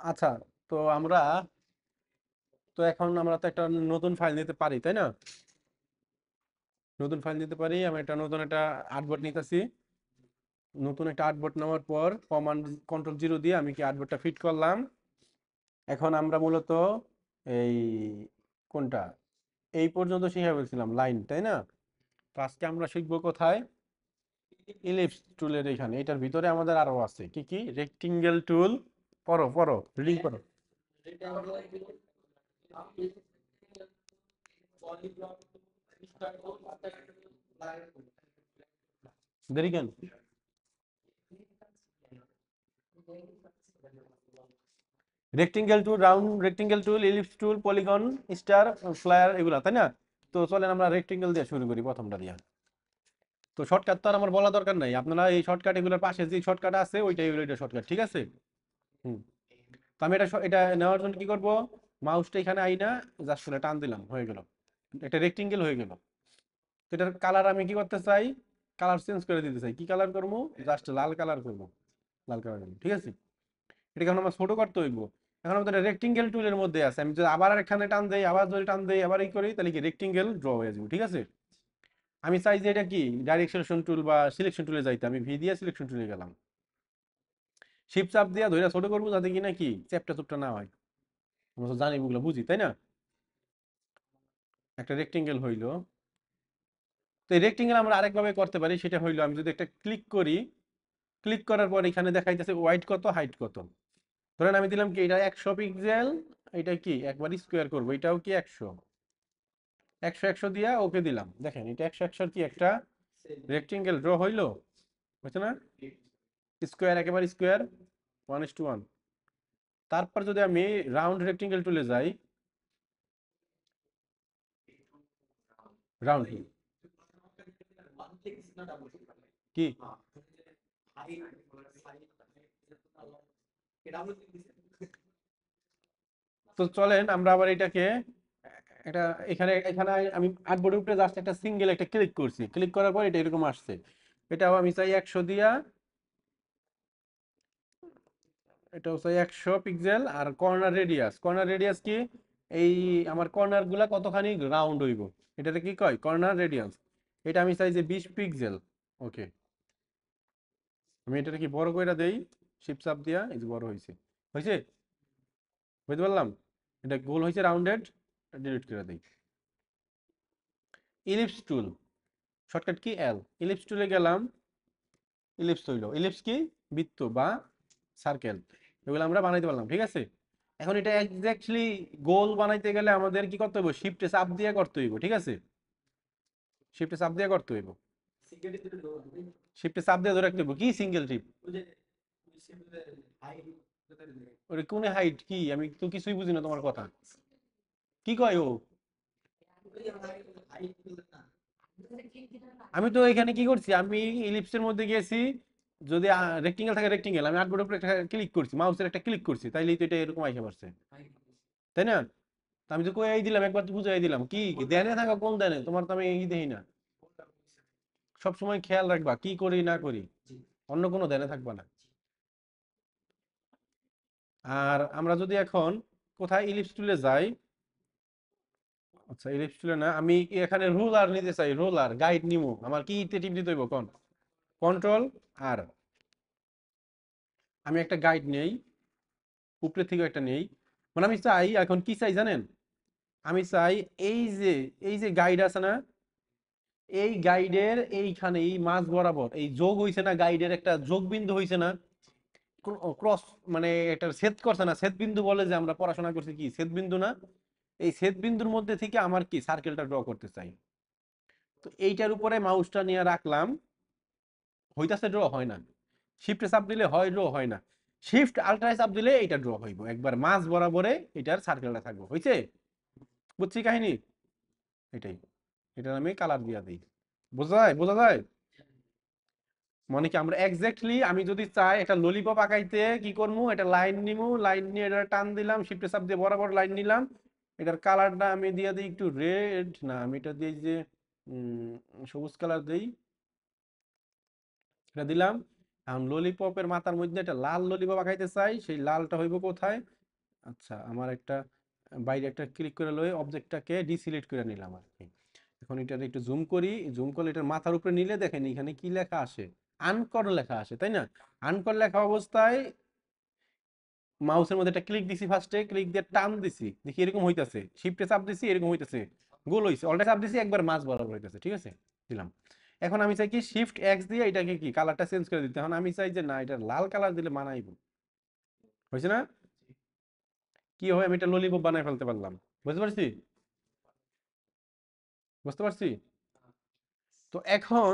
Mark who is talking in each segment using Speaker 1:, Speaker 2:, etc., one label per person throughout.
Speaker 1: আচ্ছা, তো আমরা এখন আমরা তো একটা নতুন ফাইল নিতে পারি, তাই না? নতুন ফাইল নিতে পারি। আমি নতুন একটা আর্টবোর্ড নিতেছি। নতুন একটা আর্টবোর্ড নেওয়ার পর কমান্ড কন্ট্রোল জিরো দিয়ে আমি কি আর্টবোর্ডটা ফিট করলাম। এখন আমরা মূলত এই কোনটা এই পর্যন্ত শিখে ফেলছিলাম লাইন, তাই না? তো আজকে আমরা শিখবো কোথায়? ইলিপস টুলের এখানে। এটার ভিতরে আমাদের আরো আছে কি কি, রেক্টেঙ্গেল টুল। পড়ো পড়ো, রিডিং করো। দেরি কেন? Rectangle tool, round rectangle tool, ellipse tool, polygon, star, flare, এগুলা, তাই না? তো চলেন আমরা রেক্টেঙ্গেল দিয়ে শুরু করি, প্রথমটা দিয়া। তো শর্টকাট তো আর আমার বলা দরকার নাই, আপনারা এই শর্টকাট এগুলোর পাশে যে শর্টকাট আছে ওইটাই হলো এটা শর্টকাট, ঠিক আছে? হুম। তো আমি এটা নেওয়ার জন্য কি করব? মাউসটা এখানে আইনা জাস্ট টান দিলাম, হয়ে গেল। একটা রেক্টেঙ্গেল হয়ে গেল। তো এটার কালার আমি কি করতে চাই? কালার চেঞ্জ করে দিতে চাই। কি কালার করবো? জাস্ট লাল কালার করবো। লাল কালার করবো, ঠিক আছে? এটাকে এখন আমার ছোট করতে হইব। এখন আমাদের রেক্টেঙ্গেল টুলের মধ্যে আছে, আমি যদি আবার এখানে টান দেই, আবার যদি টান দেই, আবার এই করি, তাহলে কি রেক্টেঙ্গেল ড্র হয়ে যাবে, ঠিক আছে? আমি চাই যে এটা কি ডাইরেক্ট সিলেকশন টুল বা সিলেকশন টুলে যাইতে, আমি ভি দিয়ে সিলেকশন টুলে গেলাম। শিপ চাপ দিয়ে ধরে ছোট করবো যাতে কি না কি চ্যাপটা চুপটা না হয়। আমরা তো জানি, ওগুলো বুঝি, তাই না? একটা রেক্টেঙ্গেল হইলো। তো এই রেক্টেঙ্গেল আমরা আরেকভাবে করতে পারি, সেটা হইলো আমি যদি একটা ক্লিক করি, ক্লিক করার পর এখানে দেখাইতেছে ওয়াইড কত, হাইট কত। ধরেন আমি দিলাম কি এটা 100 পিক্সেল। এটা কি একবার স্কোয়ার করবো, এটাও কি 100, 100 100 দিয়া ওকে দিলাম। দেখেন এটা 100 100 কি একটা রেক্টেঙ্গেল ড্র হইলো, বুঝছে না? স্কোয়ার, একেবারে স্কোয়ার, 1:1। তারপর যদি আমি রাউন্ড রেক্টেঙ্গেল টুলে যাই, রাউন্ড কি, তো চলেন আমরা আবার এটাকে এটা এখানে এখানে আমি আর্টবোর্ডের উপরে জাস্ট একটা সিঙ্গেল একটা ক্লিক করছি, ক্লিক করার পর এটা এরকম আসছে। এটাও আমি চাই 100 দিয়া, এটা হচ্ছে 100 পিক্সেল। আর কর্নার রেডিয়াস, কর্নার রেডিয়াস কি, এই আমার কর্নার গুলা কতখানি রাউন্ড হইব, এটাতে কি কয় কর্নার রেডিয়াস। এটা আমি চাই যে 20 পিক্সেল। ওকে, আমি এটাকে কি বড় কইরা দেই, শিপ চাপ দিয়া, এই যে বড় হইছে। হইছে? বুঝতে পারলাম? এটা গোল হইছে রাউন্ডেড, ডিলিট করে দেই। ইলিপস টুল, শর্টকাট কি এল। ইলিপস টুলে গেলাম, ইলিপস হইলো, ইলিপস কি বৃত্ত বা সার্কেল, এগুলো আমরা বানাইতে পারলাম, ঠিক আছে? এখন এটা এক্স্যাক্টলি গোল বানাইতে গেলে আমাদের কি করতে হবে? শিফটে চাপ দিয়ে করতে হইব, ঠিক আছে? শিফটে চাপ দিয়ে করতে হইব। শিফটে চাপ দিয়ে ধরে রাখতে হইব। কি সিঙ্গেল টিপ? ওরে কোনে হাইট কি, আমি তো কিছুই বুঝি না তোমার কথা। কি কয় ও? আমি তো এখানে কি করছি, আমি ইলিপসের মধ্যে গেছি। যদি রেক্টেঙ্গেল থাকে রেক্টেঙ্গেল, আমি আর্টবোর্ডের উপরে একটা ক্লিক করছি, মাউসের একটা ক্লিক করছি, তাইলেই তো এটা এরকম আইসা পড়ছে, তাই না? তো আমি তো কই দিলাম, একবার তো বুঝাই দিলাম। কি ধ্যানে থাকা, কোন ধ্যানে? তোমার তো আমি এই দেখি না। সব সময় খেয়াল রাখবা কি করি না করি, অন্য কোনো ধ্যানে থাকবা না। আর আমরা যদি এখন কোথায় ইলিপস টুলে যাই, আচ্ছা ইলিপস টুলে না, আমি এখানে রুলার নিতে চাই, রুলার গাইড নিমু, আমার কি টিপ দিতে হইব কোন? কন্ট্রোল আর, আমি একটা গাইড নেই, উপরে থেকে একটা নেই। মানে আমি চাই এখন কি চাই জানেন? আমি চাই এই যে গাইড আছে না, এই গাইডের এইখানে এই মাঝ বরাবর এই যোগ হইছে না, গাইডের একটা যোগ বিন্দু হইছে না, ক্রস, মানে একটা ছেদ করছে না, ছেদ বিন্দু বলে যে আমরা পড়াশোনা করছি, কি ছেদ বিন্দু না? এই ছেদ বিন্দুর মধ্যে থেকে আমার কি সার্কেলটা ড্র করতে চাই। তো এইটার উপরে মাউসটা নিয়ে রাখলাম, হইতাছে ড্র, হয় না। শিফটে চাপ দিলে হয় ড্র, হয় না। শিফট আল্ট্রায় চাপ দিলে এটা ড্র হইব, একবার মাঝ বরাবরে এটার সার্কেলটা থাকবো, হইছে? বুঝছি কাহিনী, এটাই। এটার আমি কালার দিয়া দিই। বোঝা যায়, বোঝা যায়? মানে কি আমরা এক্স্যাক্টলি, আমি যদি চাই একটা ললিপপ আঁকাইতে কি করবো, এটা লাইন নিমু, লাইন নিয়ে এটা টান দিলাম, শিফটে চাপ দিয়ে বরাবর লাইন নিলাম। এটার কালারটা আমি দিয়ে দিই একটু রেড, না আমি এটা দিই যে সবুজ কালার দিই, এটা দিলাম। এখন ললিপপের মাথার মধ্যে একটা লাল ললিপপ আঁকাইতে চাই, সেই লালটা হইব কোথায়? আচ্ছা, আমার একটা বাইরে একটা ক্লিক করে লই, অবজেক্টটাকে ডিসিলেক্ট করে নিলাম আর কি। এখন এটা একটু জুম করি, জুম করলে এটার মাথার উপরে নিলে দেখেন এখানে কি লেখা আসে, আনকর লেখা আসে, তাই না? আনকর লেখা অবস্থায় মাউসের মধ্যে একটা ক্লিক দিছি, ফার্স্টে ক্লিক দিয়ে টান দিছি, দেখি এরকম হইতাছে, শিফটে চাপ দিছি এরকম হইতাছে, গোল হইছে, অলটা চাপ দিছি একবার মাছ বরাবর হইতাছে, ঠিক আছে, দিলাম। এখন আমি চাই কি শিফট এক্স দিয়ে এটাকে কি কালারটা চেঞ্জ করে দিতে, এখন আমি চাই যে না এটা লাল কালার দিলে মানাইব, হয়েছে না? কি হয়, আমি এটা ললিপপ বানাই ফেলতে পারলাম, বুঝতে পারছি? বুঝতে পারছি। তো এখন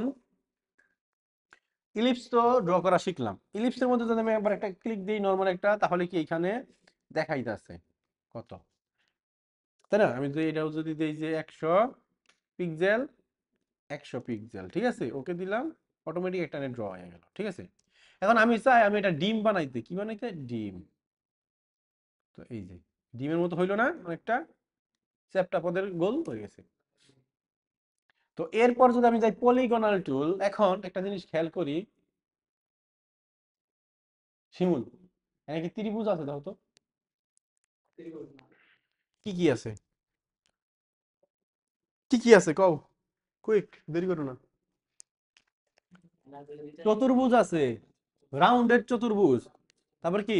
Speaker 1: ইলিপস তো ড্র করা শিখলাম, ইলিপসের মধ্যে যদি আমি একবার একটা ক্লিক দিই নর্মাল একটা, তাহলে কি এখানে দেখাইতেছে কত, তাই না? আমি যদি এটাও যদি দিই যে 100 পিক্সেল, 100 পিক্সেল, ঠিক আছে, ওকে দিলাম, অটোমেটিক একটা ড্র হয়ে গেল, ঠিক আছে। এখন আমি চাই আমি এটা ডিম বানাইতে, কি বানাইতে, ডিম। তো এই যে ডিমের মতো হইলো না অনেকটা, চ্যাপ্টা পদের গোল হয়ে গেছে। তো এরপর যদি আমি যাই পলিগনাল টুল, এখন একটা জিনিস খেয়াল করি, শিমুল এখানে কি ত্রিভুজ আছে দাও তো, কি কি আছে, কি কি আছে কও, কুইক, দেরি করো না। চতুর্ভুজ আছে, রাউন্ডেড চতুর্ভুজ, তারপর কি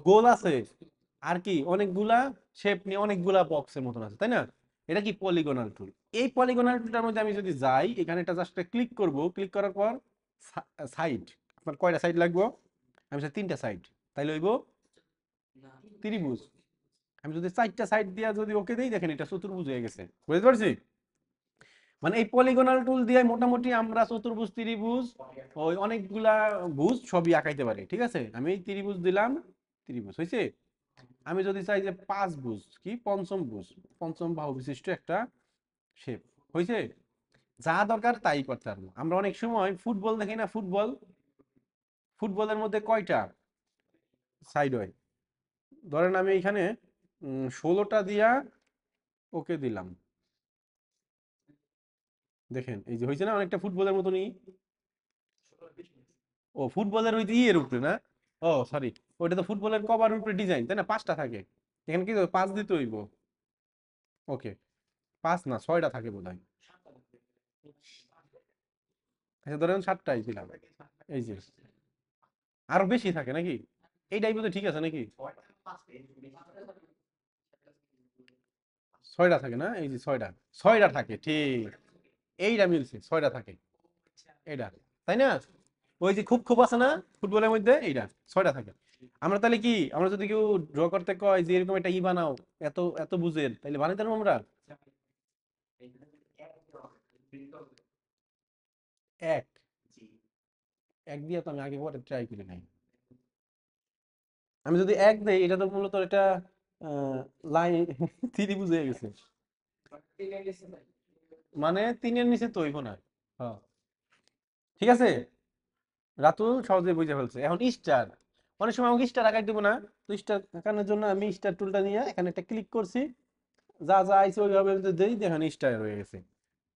Speaker 1: গোল আছে, আর কি অনেকগুলা শেপ নিয়ে অনেকগুলা বক্সের মতন আছে, তাই না? এটা কি পলিগনাল টুল। এই পলিগনাল টুলটার মধ্যে আমি যদি যাই, এখানে এটা জাস্ট ক্লিক করব, ক্লিক করার পর সাইড, আপনার কয়টা সাইড লাগবে? আমি চাই 3টা সাইড, তাইলে হইব ত্রিভুজ। আমি যদি 4টা সাইড দিয়া যদি ওকে দেই, দেখেন এটা চতুর্ভুজ হয়ে গেছে, বুঝতে পারছি? মানে এই পলিগনাল টুল দিয়ে মোটামুটি আমরা চতুর্ভুজ, ত্রিভুজ, ওই অনেকগুলা ভুজ সবই আঁকাইতে পারি, ঠিক আছে। আমি এই ত্রিভুজ দিলাম, ত্রিভুজ হয়েছে। আমি যদি চাই যে পাঁচ ভুজ কি পঞ্চম ভুজ, পঞ্চম বাহু বিশিষ্ট একটা শেপ, হয়েছে। যা দরকার তাই করতে পারবো। আমরা অনেক সময় ফুটবল দেখি না, ফুটবল, ফুটবলের মধ্যে কয়টা সাইড হয়, ধরেন আমি এখানে 16টা দিয়া ওকে দিলাম, দেখেন এই যে হয়েছে না অনেকটা ফুটবলের মতনই। ও ফুটবলের ওই এর উপরে না, ও সরি, ওইটা তো ফুটবলের কভার উপরে ডিজাইন, তাই না? 5টা থাকে, এখানে কি 5 দিতে হইব, ওকে, 5 না 6টা থাকে বোধহয়, আচ্ছা ধরেন 7টাই দিলাম, এই যে আরো বেশি থাকে নাকি, এইটাই বোধহয় ঠিক আছে নাকি, 6টা থাকে না, এই যে 6টা, 6টা থাকে ঠিক, এইটা মিলছে, 6টা থাকে এইটা, তাই না? ওই যে খুব খুব আছে না ফুটবলের মধ্যে, এইটা 6টা থাকে। আমরা তাহলে কি, আমরা যদি কেউ ড্র করতে কয় যে এরকম একটা বানাও, এত এত বুঝের, তাহলে বানাইতে পারবো আমরা। এক, এক দিয়ে তো আমি আগে পরে ট্রাই করি নাই। আমি যদি এক দেই, এটা তো মূলত এটা লাইন ত্রিভুজ হয়ে গেছে, মানে 3-এর নিচে তো হইব না। হ্যাঁ, ঠিক আছে, রাতুল সহজে বুঝে ফেলছে। এখন স্টার, অনেক সময় আমাকে স্টার আঁকাই দিব না, তো স্টার আঁকানোর জন্য আমি স্টার টুলটা নিয়ে এখানে একটা ক্লিক করছি, যা যা আইছে ওইভাবে যদি দেই, দেখেন স্টার হয়ে গেছে,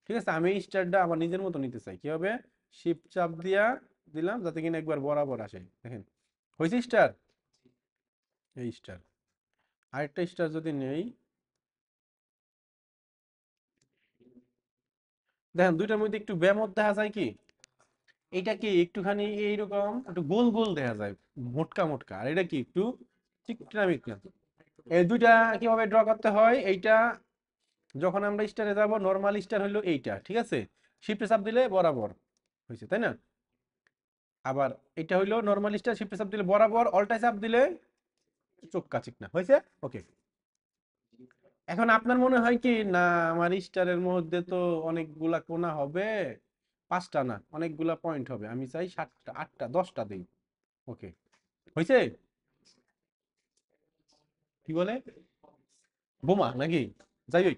Speaker 1: ঠিক আছে। আমি এই স্টারটা আমার নিজের মতো নিতে চাই, কি হবে, শিফট চাপ দিয়া দিলাম যাতে কিনা একবার বরাবর আসে, দেখেন হয়েছে স্টার, এই স্টার। আরেকটা স্টার যদি নেই, দেখেন দুইটার মধ্যে একটু ব্যামত দেখা যায় কি, এটা কি একটুখানি এইরকম একটু গোল গোল দেখা যায়, মোটকা মোটকা, আর এটা কি একটু চিকনা মিকনা। এই দুইটা কিভাবে ড্র করতে হয়, এইটা যখন আমরা স্টারে যাব, নরমাল স্টার হলো এইটা, ঠিক আছে, শিফটে চাপ দিলে বরাবর হয়েছে, তাই না? আবার এটা হইলো নরমাল স্টার, শিফটে চাপ দিলে বরাবর, অল্টায় চাপ দিলে চোক্কা চিকনা হয়েছে, ওকে। এখন আপনার মনে হয় কি না, আমার স্টারের মধ্যে তো অনেকগুলা কোণা হবে, 5টা না অনেকগুলা পয়েন্ট হবে, আমি চাই 7টা 8টা 10টা দিই, ওকে, হয়েছে। কি বলে, বোমা নাকি, যাই হোক,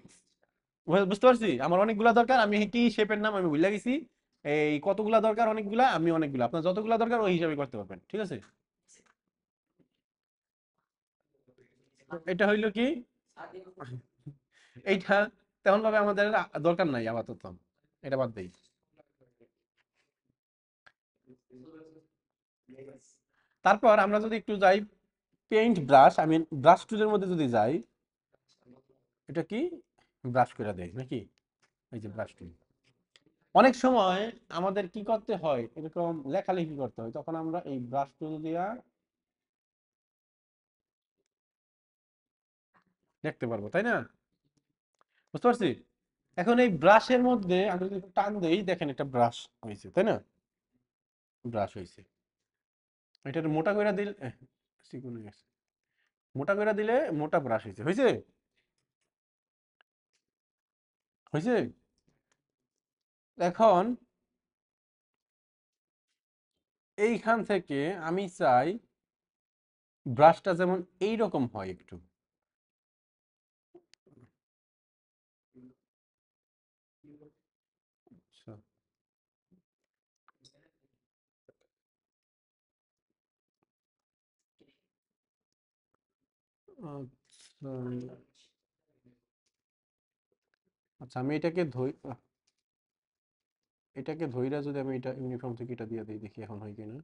Speaker 1: বুঝতে পারছি, আমার অনেকগুলা দরকার, আমি কি শেপের নাম আমি ভুলে গেছি, এই কতগুলা দরকার, অনেকগুলা, আমি অনেকগুলা, আপনার যতগুলা দরকার ওই হিসাবে করতে পারবেন, ঠিক আছে। এটা হইলো কি, এইটা তেমন ভাবে আমাদের দরকার নাই আপাতত, এটা বাদ দেই। তারপর আমরা যদি একটু যাই পেইন্ট ব্রাশ, আমি ব্রাশ টুলের মধ্যে যদি যাই, এটা কি ব্রাশ করে দেয় নাকি, এই যে ব্রাশ টুল। অনেক সময় আমাদের কি করতে হয়, এরকম লেখালেখি করতে হয়, তখন আমরা এই ব্রাশ টুল দিয়া দেখতে পারবো, তাই না? বুঝতে পারছি। এখন এই ব্রাশের মধ্যে আমি যদি একটু টান দেই, দেখেন একটা ব্রাশ হয়েছে, তাই না? ব্রাশ হয়েছে। এটা মোটা করে দিলে চিকন হয়ে গেছে। মোটা করে দিলে মোটা ব্রাশ হয়েছে, হয়েছে হয়েছে। এখন এইখান থেকে আমি চাই ব্রাশটা যেমন এইরকম হয় একটু। আচ্ছা, আচ্ছা, আচ্ছা, আমি এটাকে ধইরা যদি আমি এটা ইউনিফর্ম থেকে এটা দিয়ে দিই, দেখি এখন হয় কিনা।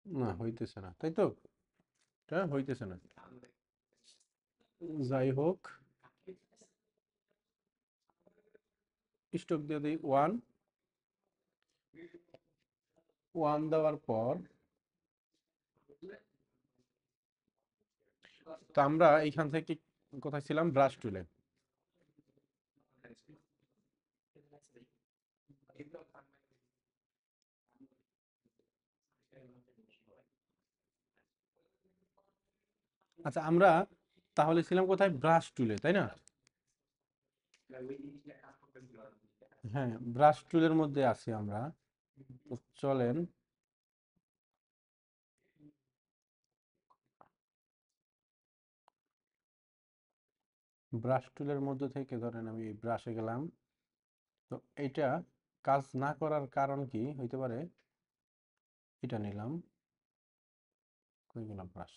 Speaker 1: না, হইতেছে না, তাই তো? এটা হইতেছে না। যাই হোক, স্ট্রোক দিয়ে দিই ওয়ান। ওয়ান দেওয়ার পর তো আমরা এইখান থেকে কোথায় ছিলাম, ব্রাশ টুলে। আচ্ছা, আমরা তাহলে ছিলাম কোথায়, ব্রাশ টুলে, তাই না? হ্যাঁ, ব্রাশ টুলের মধ্যে আছি আমরা। তো চলেন, ব্রাশ টুলের মধ্যে থেকে ধরেন আমি ব্রাশে গেলাম। তো এইটা কাজ না করার কারণ কি হইতে পারে, এটা নিলাম, কই গেলাম ব্রাশ।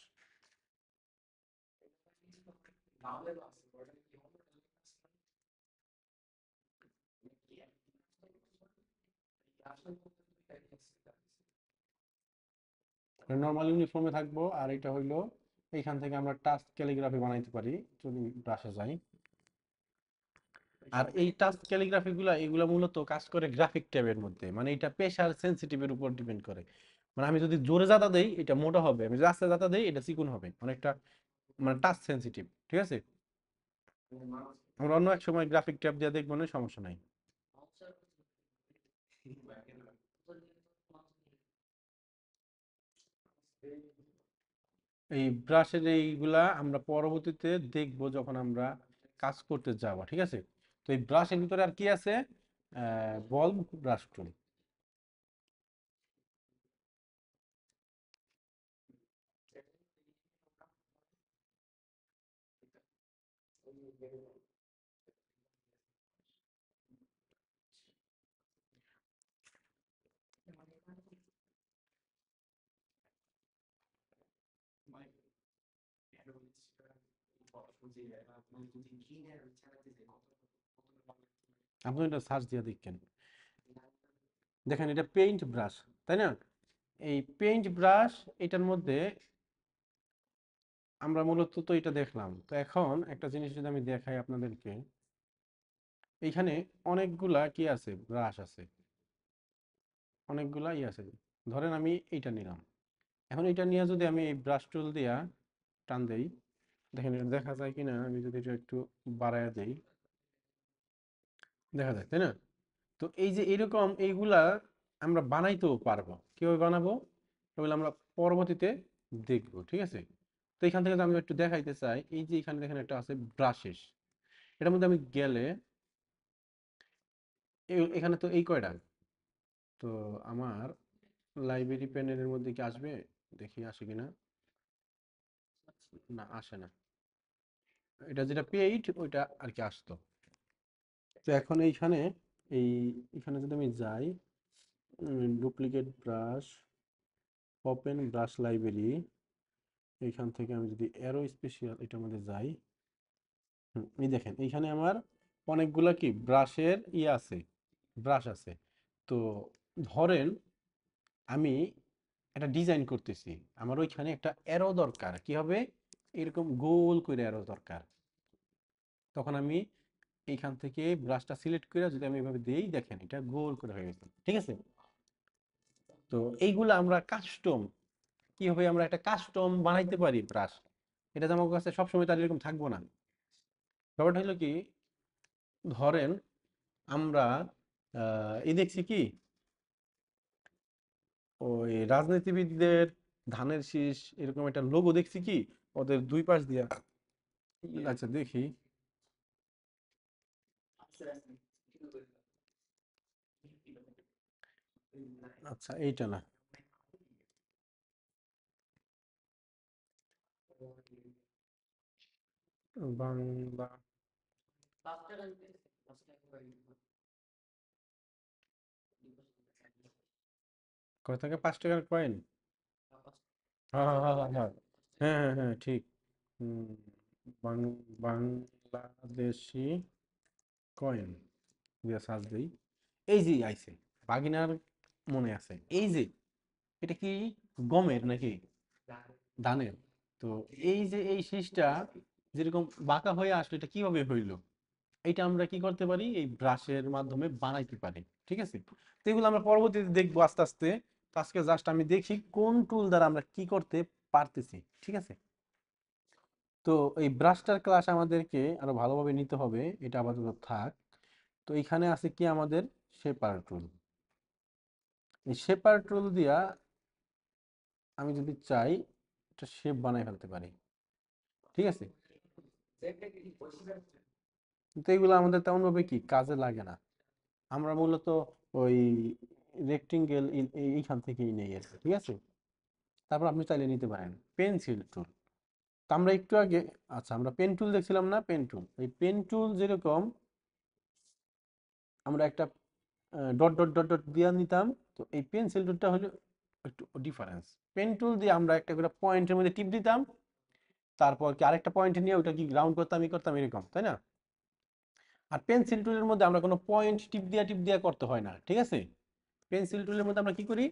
Speaker 1: নর্মাল ইউনিফর্মে থাকবো, আর এটা হইলো এইখান থেকে আমরা টাচ ক্যালিগ্রাফি বানাইতে পারি যদি ব্রাশে যাই। আর এই টাচ ক্যালিগ্রাফি গুলা, এগুলা মূলত কাজ করে গ্রাফিক ট্যাবের মধ্যে, মানে এটা প্রেসার সেন্সিটিভের উপর ডিপেন্ড করে। মানে আমি যদি জোরে জাতা দেই এটা মোটা হবে, আমি যদি আস্তে জাতা দেই এটা চিকন হবে, অনেকটা মানে টাচ সেন্সিটিভ, ঠিক আছে? আমরা অন্য এক সময় গ্রাফিক ট্যাব দিয়ে দেখবো না, সমস্যা নাই। এই ব্রাশের এইগুলা আমরা পরবর্তীতে দেখবো যখন আমরা কাজ করতে যাব, ঠিক আছে? তো এই ব্রাশের ভিতরে আর কি আছে, বল ব্রাশ টুল। আপনি এটা সার্চ দিয়ে দেখেন, দেখেন এটা পেইন্ট ব্রাশ, তাই না? এই পেইন্ট ব্রাশ, এটার মধ্যে আমরা মূলত তো এটা দেখলাম। তো এখন একটা জিনিস যদি আমি দেখাই আপনাদেরকে, এইখানে অনেকগুলা কি আছে, ব্রাশ আছে, অনেকগুলা আছে। ধরেন আমি এইটা নিলাম, এখন এটা নিয়ে যদি আমি এই ব্রাশ টুল দিয়া টান দেই, দেখেন এটা দেখা যায় কিনা, আমি যদি এটা একটু বাড়ায় দেই, দেখা যায়, তাই না? তো এই যে এরকম এইগুলা আমরা বানাইতেও পারবো, কিভাবে বানাবো এগুলো আমরা পরবর্তীতে দেখবো, ঠিক আছে? তো এখান থেকে যদি আমি একটু দেখাইতে চাই, এই যে এখানে দেখেন একটা আছে ব্রাশেস, এটার মধ্যে আমি গেলে এখানে তো এই কয়টা। তো আমার লাইব্রেরি প্যানেলের মধ্যে কি আসবে, দেখি আসে কিনা। না, আসে না। এটা যেটা পেইড ওইটা আর কি আসতো। তো এখন এইখানে এই এখানে যদি আমি যাই, duplicate brush, open brush library, এইখান থেকে আমি যদি অ্যারো স্পেশাল এটার মধ্যে যাই, এই দেখেন এইখানে আমার অনেকগুলা কি ব্রাশের ইয়ে আছে, ব্রাশ আছে। তো ধরেন আমি একটা ডিজাইন করতেছি, আমার ওইখানে একটা অ্যারো দরকার, কি হবে, এরকম গোল করে অ্যারো দরকার। তখন আমি এইখান থেকে ব্রাশটা সিলেক্ট করে যদি আমি এভাবে দিই, দেখেন এটা গোল করে হয়ে গেছে, ঠিক আছে। তো এইগুলো আমরা কাস্টম, কিভাবে আমরা একটা কাস্টম বানাইতে পারি ব্রাশ, এটা যে আমার কাছে সবসময় তার এরকম থাকবো না। ব্যাপারটা হলো কি, ধরেন আমরা এই দেখছি কি, ওই রাজনীতিবিদদের ধানের শীষ এরকম একটা লোগো দেখছি কি, ওদের দুই পাশ দিয়া। আচ্ছা দেখি, আচ্ছা এইটা না, বাংলা, কয় টাকা, 5 টাকার কয়েন? হ্যাঁ হ্যাঁ হ্যাঁ হ্যাঁ হ্যাঁ হ্যাঁ হ্যাঁ, ঠিক। হুম, বাংলাদেশি কয়েন দিয়া সার্চ দিই, এই যে আইছে, বাগিনার মনে আছে, এই যে এটা কি গমের নাকি ধানের? তো এই যে এই শীষটা যেরকম বাঁকা হয়ে আসলো, এটা কিভাবে হইলো, এটা আমরা কি করতে পারি, এই ব্রাশের মাধ্যমে বানাইতে পারি, ঠিক আছে। তো এগুলো আমরা পরবর্তীতে দেখবো আস্তে আস্তে। তো আজকে জাস্ট আমি দেখি কোন টুল দ্বারা আমরা কি করতে পারতেছি, ঠিক আছে। তো এই ব্রাশটার ক্লাস আমাদেরকে আরো ভালোভাবে নিতে হবে, এটা আপাতত থাক। তো এখানে আছে কি আমাদের শেপার টুল, এই শেপার টুল দিয়া আমি যদি চাই একটা শেপ বানাই ফেলতে পারি, ঠিক আছে। কিন্তু এগুলো আমাদের তেমন ভাবে কি কাজে লাগে না, আমরা মূলত ওই রেক্টেঙ্গেল এইখান থেকেই নেই আর কি, ঠিক আছে। তারপর আপনি চাইলে নিতে পারেন পেন্সিল টুল। তো আমরা একটু আগে, আচ্ছা আমরা পেন টুল দেখছিলাম না, পেন টুল, এই পেন টুল যেরকম আমরা একটা ডট ডট ডট ডট দিয়ে নিতাম, তো এই পেন্সিল টুলটা হলো একটু ডিফারেন্স। পেন টুল দিয়ে আমরা একটা করে পয়েন্টের মধ্যে টিপ দিতাম, তারপর কি আরেকটা পয়েন্ট নিয়ে ওটা কি রাউন্ড করতাম, ই করতাম এরকম, তাই না। আর পেন্সিল টুলের মধ্যে আমরা কোনো পয়েন্ট টিপ দিয়া করতে হয় না, ঠিক আছে। পেন্সিল টুলের মধ্যে আমরা কি করি,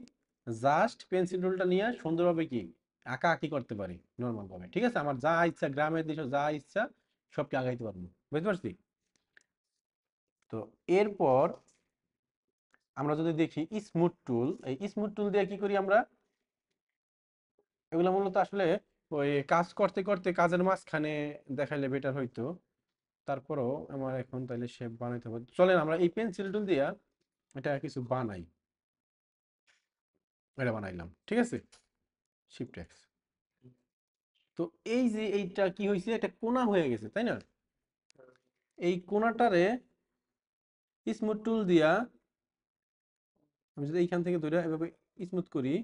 Speaker 1: জাস্ট পেন্সিল টুলটা নিয়ে সুন্দরভাবে কি আঁকা আঁকি করতে পারি নর্মাল ভাবে, ঠিক আছে। আমার যা ইচ্ছা গ্রামের দেশে যা ইচ্ছা সবকে আঁকাইতে পারবো, বুঝতে পারছি। তো এরপর আমরা যদি দেখি স্মুথ টুল, এই স্মুথ টুল দিয়ে কি করি আমরা, এগুলো মূলত আসলে ওই কাজ করতে করতে কাজের মাঝখানে দেখাইলে বেটার হইতো। তারপরও আমার এখন তাইলে শেপ বানাইতে হবে, চলেন আমরা এই পেন্সিল টুল দিয়া এটা কিছু বানাই। এটা বানাইলাম, ঠিক আছে, শিফট এক্স। তো এই যে এইটা কি হয়েছে, এটা কোনা হয়ে গেছে, তাই না। এই কোনাটারে স্মুথ টুল দিয়া আমি যদি এইখান থেকে ধরে এভাবে স্মুথ করি,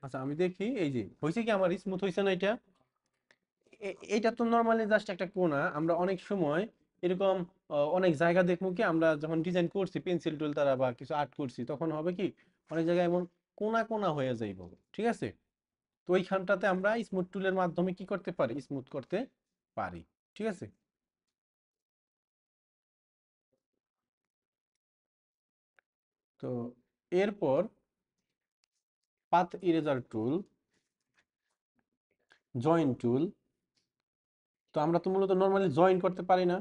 Speaker 1: আচ্ছা আমি দেখি, এই যে হয়েছে কি, আমার স্মুথ হয়েছে না এটা। এটা তো নর্মালি জাস্ট একটা কোনা, আমরা অনেক সময় এরকম অনেক জায়গা দেখবো কি, আমরা যখন ডিজাইন করছি পেন্সিল টুল দ্বারা বা কিছু আর্ট করছি, তখন হবে কি অনেক জায়গায় এমন কোনা কোনা হয়ে যাইব, ঠিক আছে। তো ওইখানটাতে আমরা স্মুথ টুলের মাধ্যমে কি করতে পারি, স্মুথ করতে পারি, ঠিক আছে। তো এরপর পাথ ইরেজার টুল, জয়েন টুল, তো আমরা তো মূলত নর্মালি জয়েন করতে পারি না।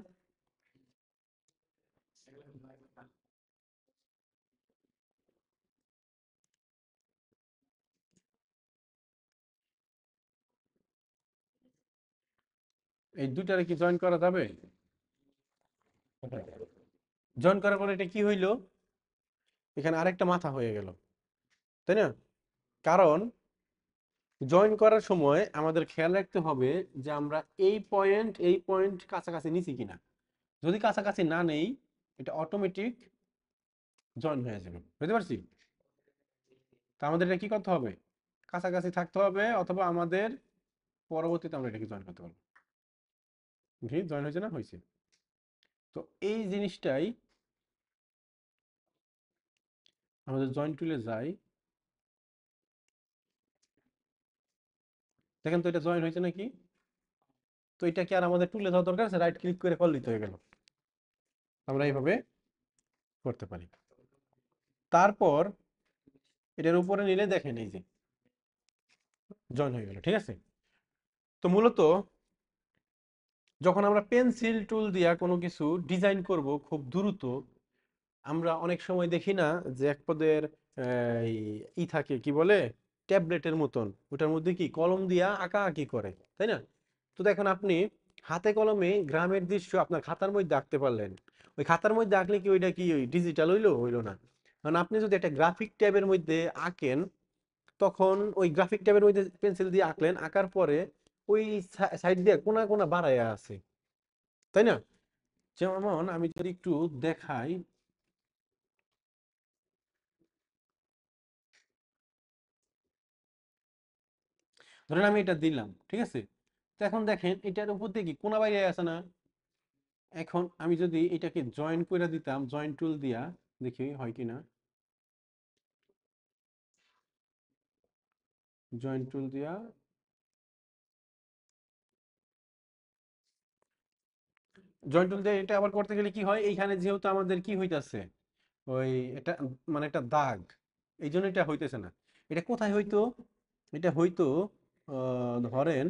Speaker 1: এই দুইটারে কি জয়েন করা যাবে? জয়েন করার পরে এটা কি হইলো, এখানে আরেকটা মাথা হয়ে গেল, তাই না। কারণ জয়েন করার সময় আমাদের খেয়াল রাখতে হবে যে আমরা এই পয়েন্ট কাছাকাছি নিছি কিনা। যদি কাছাকাছি না নেই, এটা অটোমেটিক জয়েন হয়ে যাবে, বুঝতে পারছি। তা আমাদের এটা কি করতে হবে, কাছাকাছি থাকতে হবে, অথবা আমাদের পরবর্তীতে আমরা এটাকে জয়েন করতে পারবো। জয়েন হয়েছে না, হয়েছে। তো এই জিনিসটাই আমাদের জয়েন টুলে যাই, দেখেন তো এটা জয়েন হয়েছে নাকি। তো এটা কি আর আমাদের তুলে দেওয়া দরকার আছে? রাইট ক্লিক করে করলেই তো হয়ে গেল। আমরা এইভাবে করতে পারি। তারপর এটার উপরে নিলে দেখেন এই যে জয়েন হয়ে গেল, ঠিক আছে। তো মূলত যখন আমরা পেন্সিল টুল দিয়া কোনো কিছু ডিজাইন করব খুব দ্রুত, আমরা অনেক সময় দেখি না যে এক পদের এই থাকে কি বলে ট্যাবলেটের মতন, ওটার মধ্যে কি কলম দিয়া আঁকা আঁকি করে, তাই না? তো দেখুন আপনি হাতে কলমে গ্রামের দৃশ্য আপনার খাতার মধ্যে আঁকতে পারলেন, ওই খাতার মধ্যে আঁকলে কি ওইটা কি ওই ডিজিটাল হইলো? হইলো না। কারণ আপনি যদি একটা গ্রাফিক ট্যাবের মধ্যে আঁকেন, তখন ওই গ্রাফিক ট্যাবের মধ্যে পেন্সিল দিয়ে আঁকলেন, আঁকার পরে ওই সাইড দিয়ে কোনা কোনা বাড়াইয়া আছে, তাই না? যেমন আমি যদি একটু দেখাই, ধরেন আমি এটা দিলাম, ঠিক আছে। তো এখন দেখেন এটার উপর দিয়ে কি কোনা বাইরে আছে না? এখন আমি যদি এটাকে জয়েন করে দিতাম জয়েন টুল দিয়া, দেখি হয় কিনা। জয়েন টুল দিয়া জয়েন টুল দিয়ে এটা আবার করতে গেলে কি হয়, এইখানে যেহেতু আমাদের কি হইতাছে ওই এটা মানে একটা দাগ, এই জন্য এটা হইতেছে না। এটা কোথায় হইতো? এটা হইতো ধরেন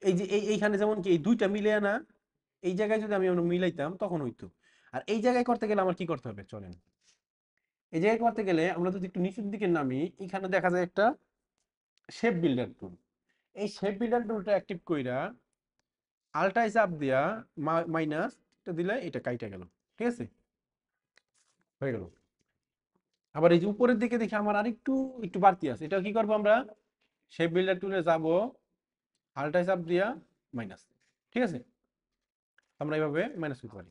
Speaker 1: এই যে এইখানে যেমন কি এই দুইটা মিলে না, এই জায়গায় যদি আমি আমরা মিলাইতাম তখন হইতো। আর এই জায়গায় করতে গেলে আমার কি করতে হবে চলেন, এই জায়গায় করতে গেলে আমরা যদি একটু নিচের দিকে নামি, এখানে দেখা যায় একটা শেপ বিল্ডার টুল। এই শেপ বিল্ডার টুলটা অ্যাক্টিভ কইরা আলটাই চাপ দিয়া মাইনাস দিলে এটা কাইটা গেল, ঠিক আছে, হয়ে গেল। আবার এই যে উপরের দিকে দেখি আমার আরেকটু একটু বাড়তি আছে, এটা কি করবো আমরা, শেপ বিল্ডার টুলে যাব, আলটাই চাপ দিয়া মাইনাস, ঠিক আছে, আমরা এইভাবে মাইনাস করতে পারি।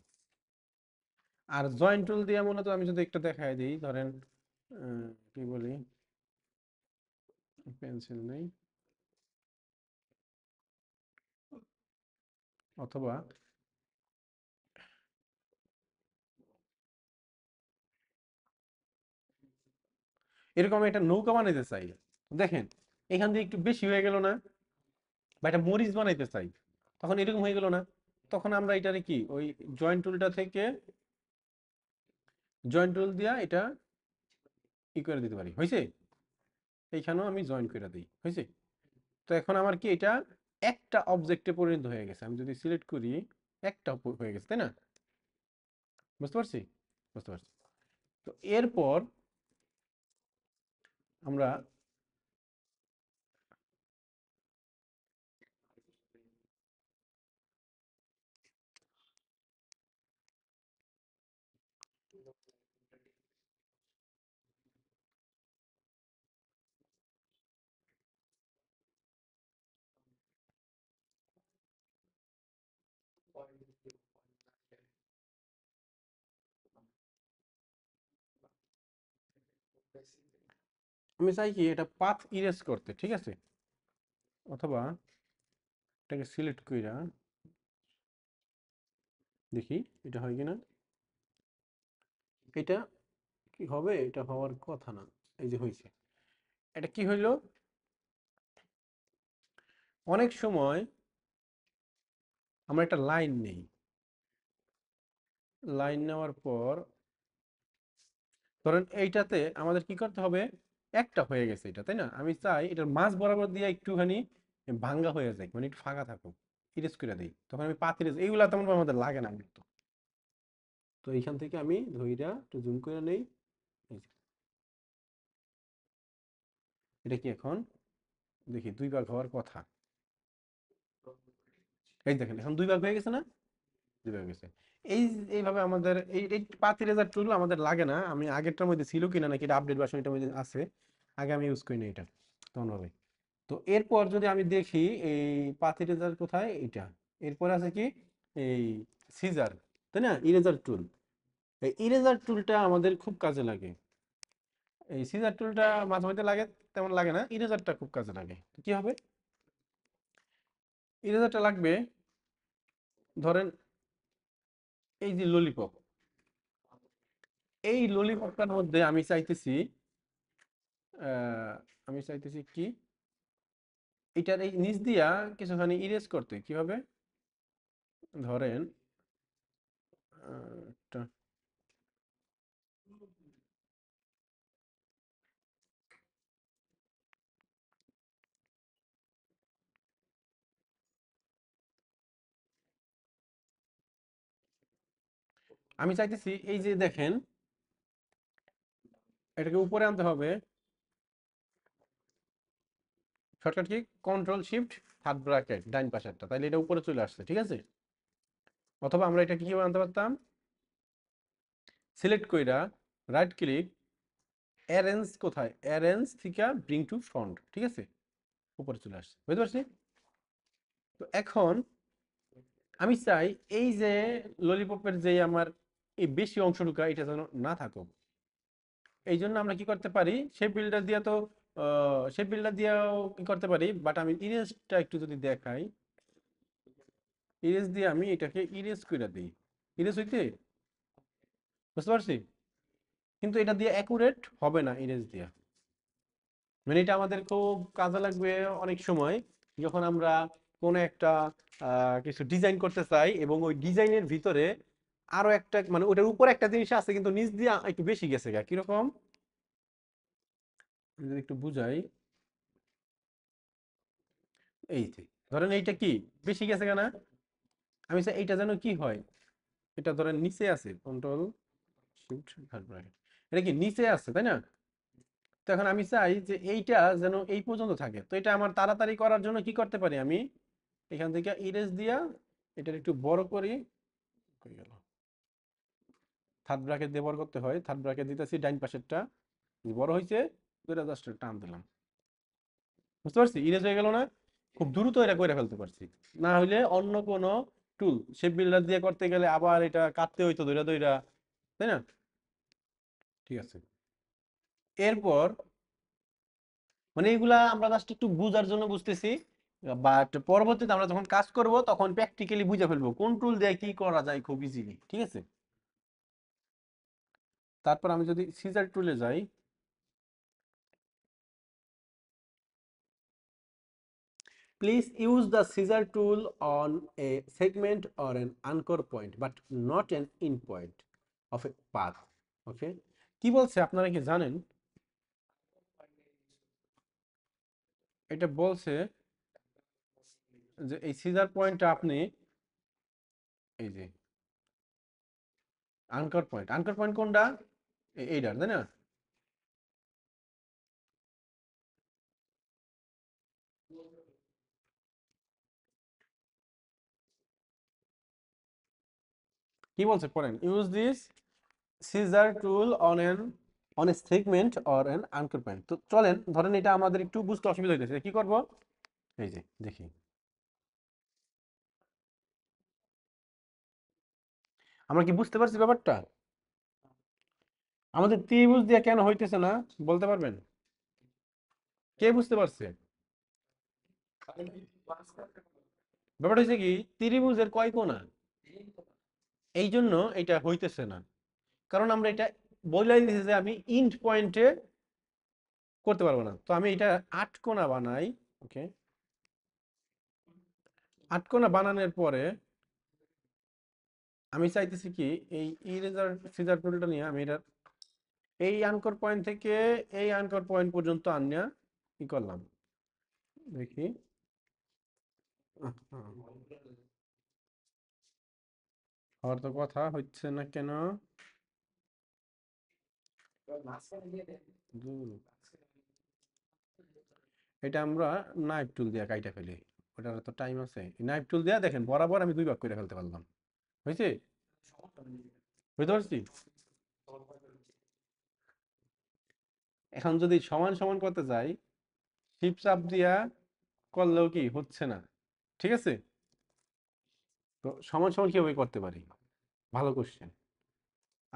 Speaker 1: আর জয়েন্ট টুল দিয়ে মূলত আমি যদি একটা দেখাই দিই, ধরেন কি বলি, পেন্সিল নেই, অথবা এরকম একটা নৌকা বানাইতে চাই, দেখেন এখান দিয়ে একটু বেশি হয়ে গেল না? বা একটা মরিচ বানাইতে চাই, তখন এরকম হয়ে গেল না? তখন আমরা এটারে কি ওই জয়েন্ট টুলটা থেকে জয়েন্ট টুল দিয়া এটা ই করে দিতে পারি, হয়েছে। এইখানেও আমি জয়েন করে দিই, হয়েছে। তো এখন আমার কি এটা একটা অবজেক্টে পরিণত হয়ে গেছে, আমি যদি সিলেক্ট করি একটা হয়ে গেছে, তাই না? বুঝতে পারছি? বুঝতে পারছি। তো এরপর আমরা আমি চাই কি এটা পাথ ইরেজ করতে, ঠিক আছে, অথবা এটাকে সিলেক্ট কইরা দেখি এটা হয় কিনা। এটা কি হবে? এটা হওয়ার কথা না। এই যে হয়েছে, এটা কি হইলো, অনেক সময় আমরা একটা লাইন নেই, লাইন নেওয়ার পর ধরেন এইটাতে আমাদের কি করতে হবে, একটা হয়ে গেছে এটা, তাই না? আমি চাই এটার মাঝ বরাবর দিয়ে একটুখানি ভাঙ্গা হয়ে যায়, মানে একটু ফাঁকা থাকুক, ইরেজ করে দিই, তখন আমি পাত ইরেজ এইগুলা তেমন আমাদের লাগে না কিন্তু। তো এইখান থেকে আমি ধইরা একটু জুম করে নেই, এই যে, এটা কি এখন দেখি দুই ভাগ হওয়ার কথা, এই দেখেন এখন দুই ভাগ হয়ে গেছে না? দুই ভাগ গেছে। এই এইভাবে আমাদের এই পাত ইরেজার টুল আমাদের লাগে না, আমি আগেরটার মধ্যে ছিল কিনা নাকি এটা আপডেট ভার্সন এটার মধ্যে আছে, আগে আমি ইউজ করি না এটা তখন হবে। তো এরপর যদি আমি দেখি এই পাথ ইরেজার কোথায়, এটা এরপর আছে কি এই সিজার, তাই না, ইরেজার টুল। এই ইরেজার টুলটা আমাদের খুব কাজে লাগে। এই সিজার টুলটা মাঝে মধ্যে লাগে, তেমন লাগে না, ইরেজারটা খুব কাজে লাগে। তো কি হবে, ইরেজারটা লাগবে, ধরেন এই যে ললিপপ, এই ললিপপটার মধ্যে আমি চাইতেছি আমি চাইতেছি কি এটার এই নিচ দিয়া কিছুখানি ইরেজ করতে কিভাবে ধরেন একটা- আমি চাইতেছি এই যে দেখেন এটাকে উপরে আনতে হবে। Shortcut key control shift third bracket ডাইন পাশেরটা, তাইলে এটা উপরে চলে আসছে, ঠিক আছে। অথবা আমরা এটা কিভাবে আনতে পারতাম, সিলেক্ট কইরা রাইট ক্লিক অ্যারেঞ্জ, কোথায় অ্যারেঞ্জ থেকে ব্রিং টু ফ্রন্ট, ঠিক আছে, উপরে চলে আসছে, বুঝতে পারছি। তো এখন আমি চাই এই যে ললিপপের যে আমার এই বেশি অংশটুকু এটা যেন না থাকুক। এই জন্য আমরা কি করতে পারি, শেপ বিল্ডার দিয়ে তো শেপ বিল্ডার দিয়েও কি করতে পারি, বাট আমি ইরেজটা একটু যদি দেখাই, ইরেজ দিয়ে আমি এটাকে ইরেজ করে দিই, ইরেজ হইতে, বুঝতে পারছি। কিন্তু এটা দিয়ে অ্যাকুরেট হবে না ইরেজ দিয়ে, মানে এটা আমাদের খুব কাজে লাগবে অনেক সময় যখন আমরা কোনো একটা কিছু ডিজাইন করতে চাই এবং ওই ডিজাইনের ভিতরে আরো একটা মানে ওটার উপর একটা জিনিস আছে কিন্তু নিচ দিয়ে একটু বেশি গেছে গা, কিরকম যদি একটু বুঝাই। এই যে ধরেন এইটা কি বেশি গেছে কেনা, আমি চাই এইটা যেন কি হয়, এটা ধরেন নিচে আছে, কন্ট্রোল শিফট থার্ড ব্র্যাকেট, এটা কি নিচে আছে তাই না। তো এখন আমি চাই যে এইটা যেন এই পর্যন্ত থাকে, তো এটা আমার তাড়াতাড়ি করার জন্য কি করতে পারি, আমি এখান থেকে ইরেজ দিয়া এটা একটু বড় করি, কই গেল, থার্ড ব্র্যাকেট দিয়ে বড় করতে হয়, থার্ড ব্র্যাকেট দিতেছি ডাইন পাশেরটা, বড় হয়েছে, দুইটা জাস্ট টান দিলাম, বুঝতে পারছি, ইরেজ হয়ে গেল না। খুব দ্রুত এটা করে ফেলতে পারছি। না হইলে অন্য কোনো টুল শেপ বিল্ডার দিয়ে করতে গেলে আবার এটা কাটতে হইতো দইরা দইরা, তাই না। ঠিক আছে, এরপর মানে এগুলা আমরা জাস্ট একটু বুঝার জন্য বুঝতেছি, বাট পরবর্তীতে আমরা যখন কাজ করব তখন প্র্যাকটিক্যালি বুঝে ফেলবো কোন টুল দিয়ে কি করা যায় খুব ইজিলি, ঠিক আছে। তারপর আমি যদি সিজার টুলে যাই, please use the scissor tool on a segment or an anchor point but not an end point of a path. Okay, কি বলছে আপনারা কি জানেন, এটা বলছে যে এই সিজার পয়েন্টটা আপনি এই যে আনকার পয়েন্ট কোনটা, এইটার তাই না। কি বলছে পড়েন, use this scissor tool on a segment or an anchor point. তো চলেন ধরেন এটা আমাদের একটু বুঝতে অসুবিধা হইতেছে, কি করব, এই যে দেখি, আমরা কি বুঝতে পারছি ব্যাপারটা, আমাদের ত্রিভুজ দিয়ে কেন হইতেছে না বলতে পারবেন, কে বুঝতে পারছে। ব্যাপারটা হচ্ছে কি, ত্রিভুজের কয় কোণা, এই জন্য এটা হইতেছে না, কারণ আমরা এটা বলাই দিয়েছি যে আমি ইন্ড পয়েন্টে করতে পারবো না, তো আমি এটা আট কোণা বানাই। ওকে, আট কোণা বানানোর পরে আমি চাইতেছি কি, এই ইরেজার সিজার টুলটা নিয়ে আমি এটা এই আনকর পয়েন্ট থেকে এই আনকর পয়েন্ট পর্যন্ত আনিয়া কি করলাম দেখি, হওয়ার তো কথা হচ্ছে না কেন, ধুর, এটা আমরা নাইফ টুল দিয়ে কাইটা ফেলি, ওটার তো টাইম আছে, নাইফ টুল দিয়ে দেখেন বরাবর আমি দুই ভাগ করে ফেলতে পারলাম, হয়েছে, বুঝতে পারছি। এখন যদি সমান সমান করতে যাই, শিপ চাপ দিয়া করলেও কি হচ্ছে না, ঠিক আছে। তো সমান সমান কিভাবে করতে পারি, ভালো কোশ্চেন।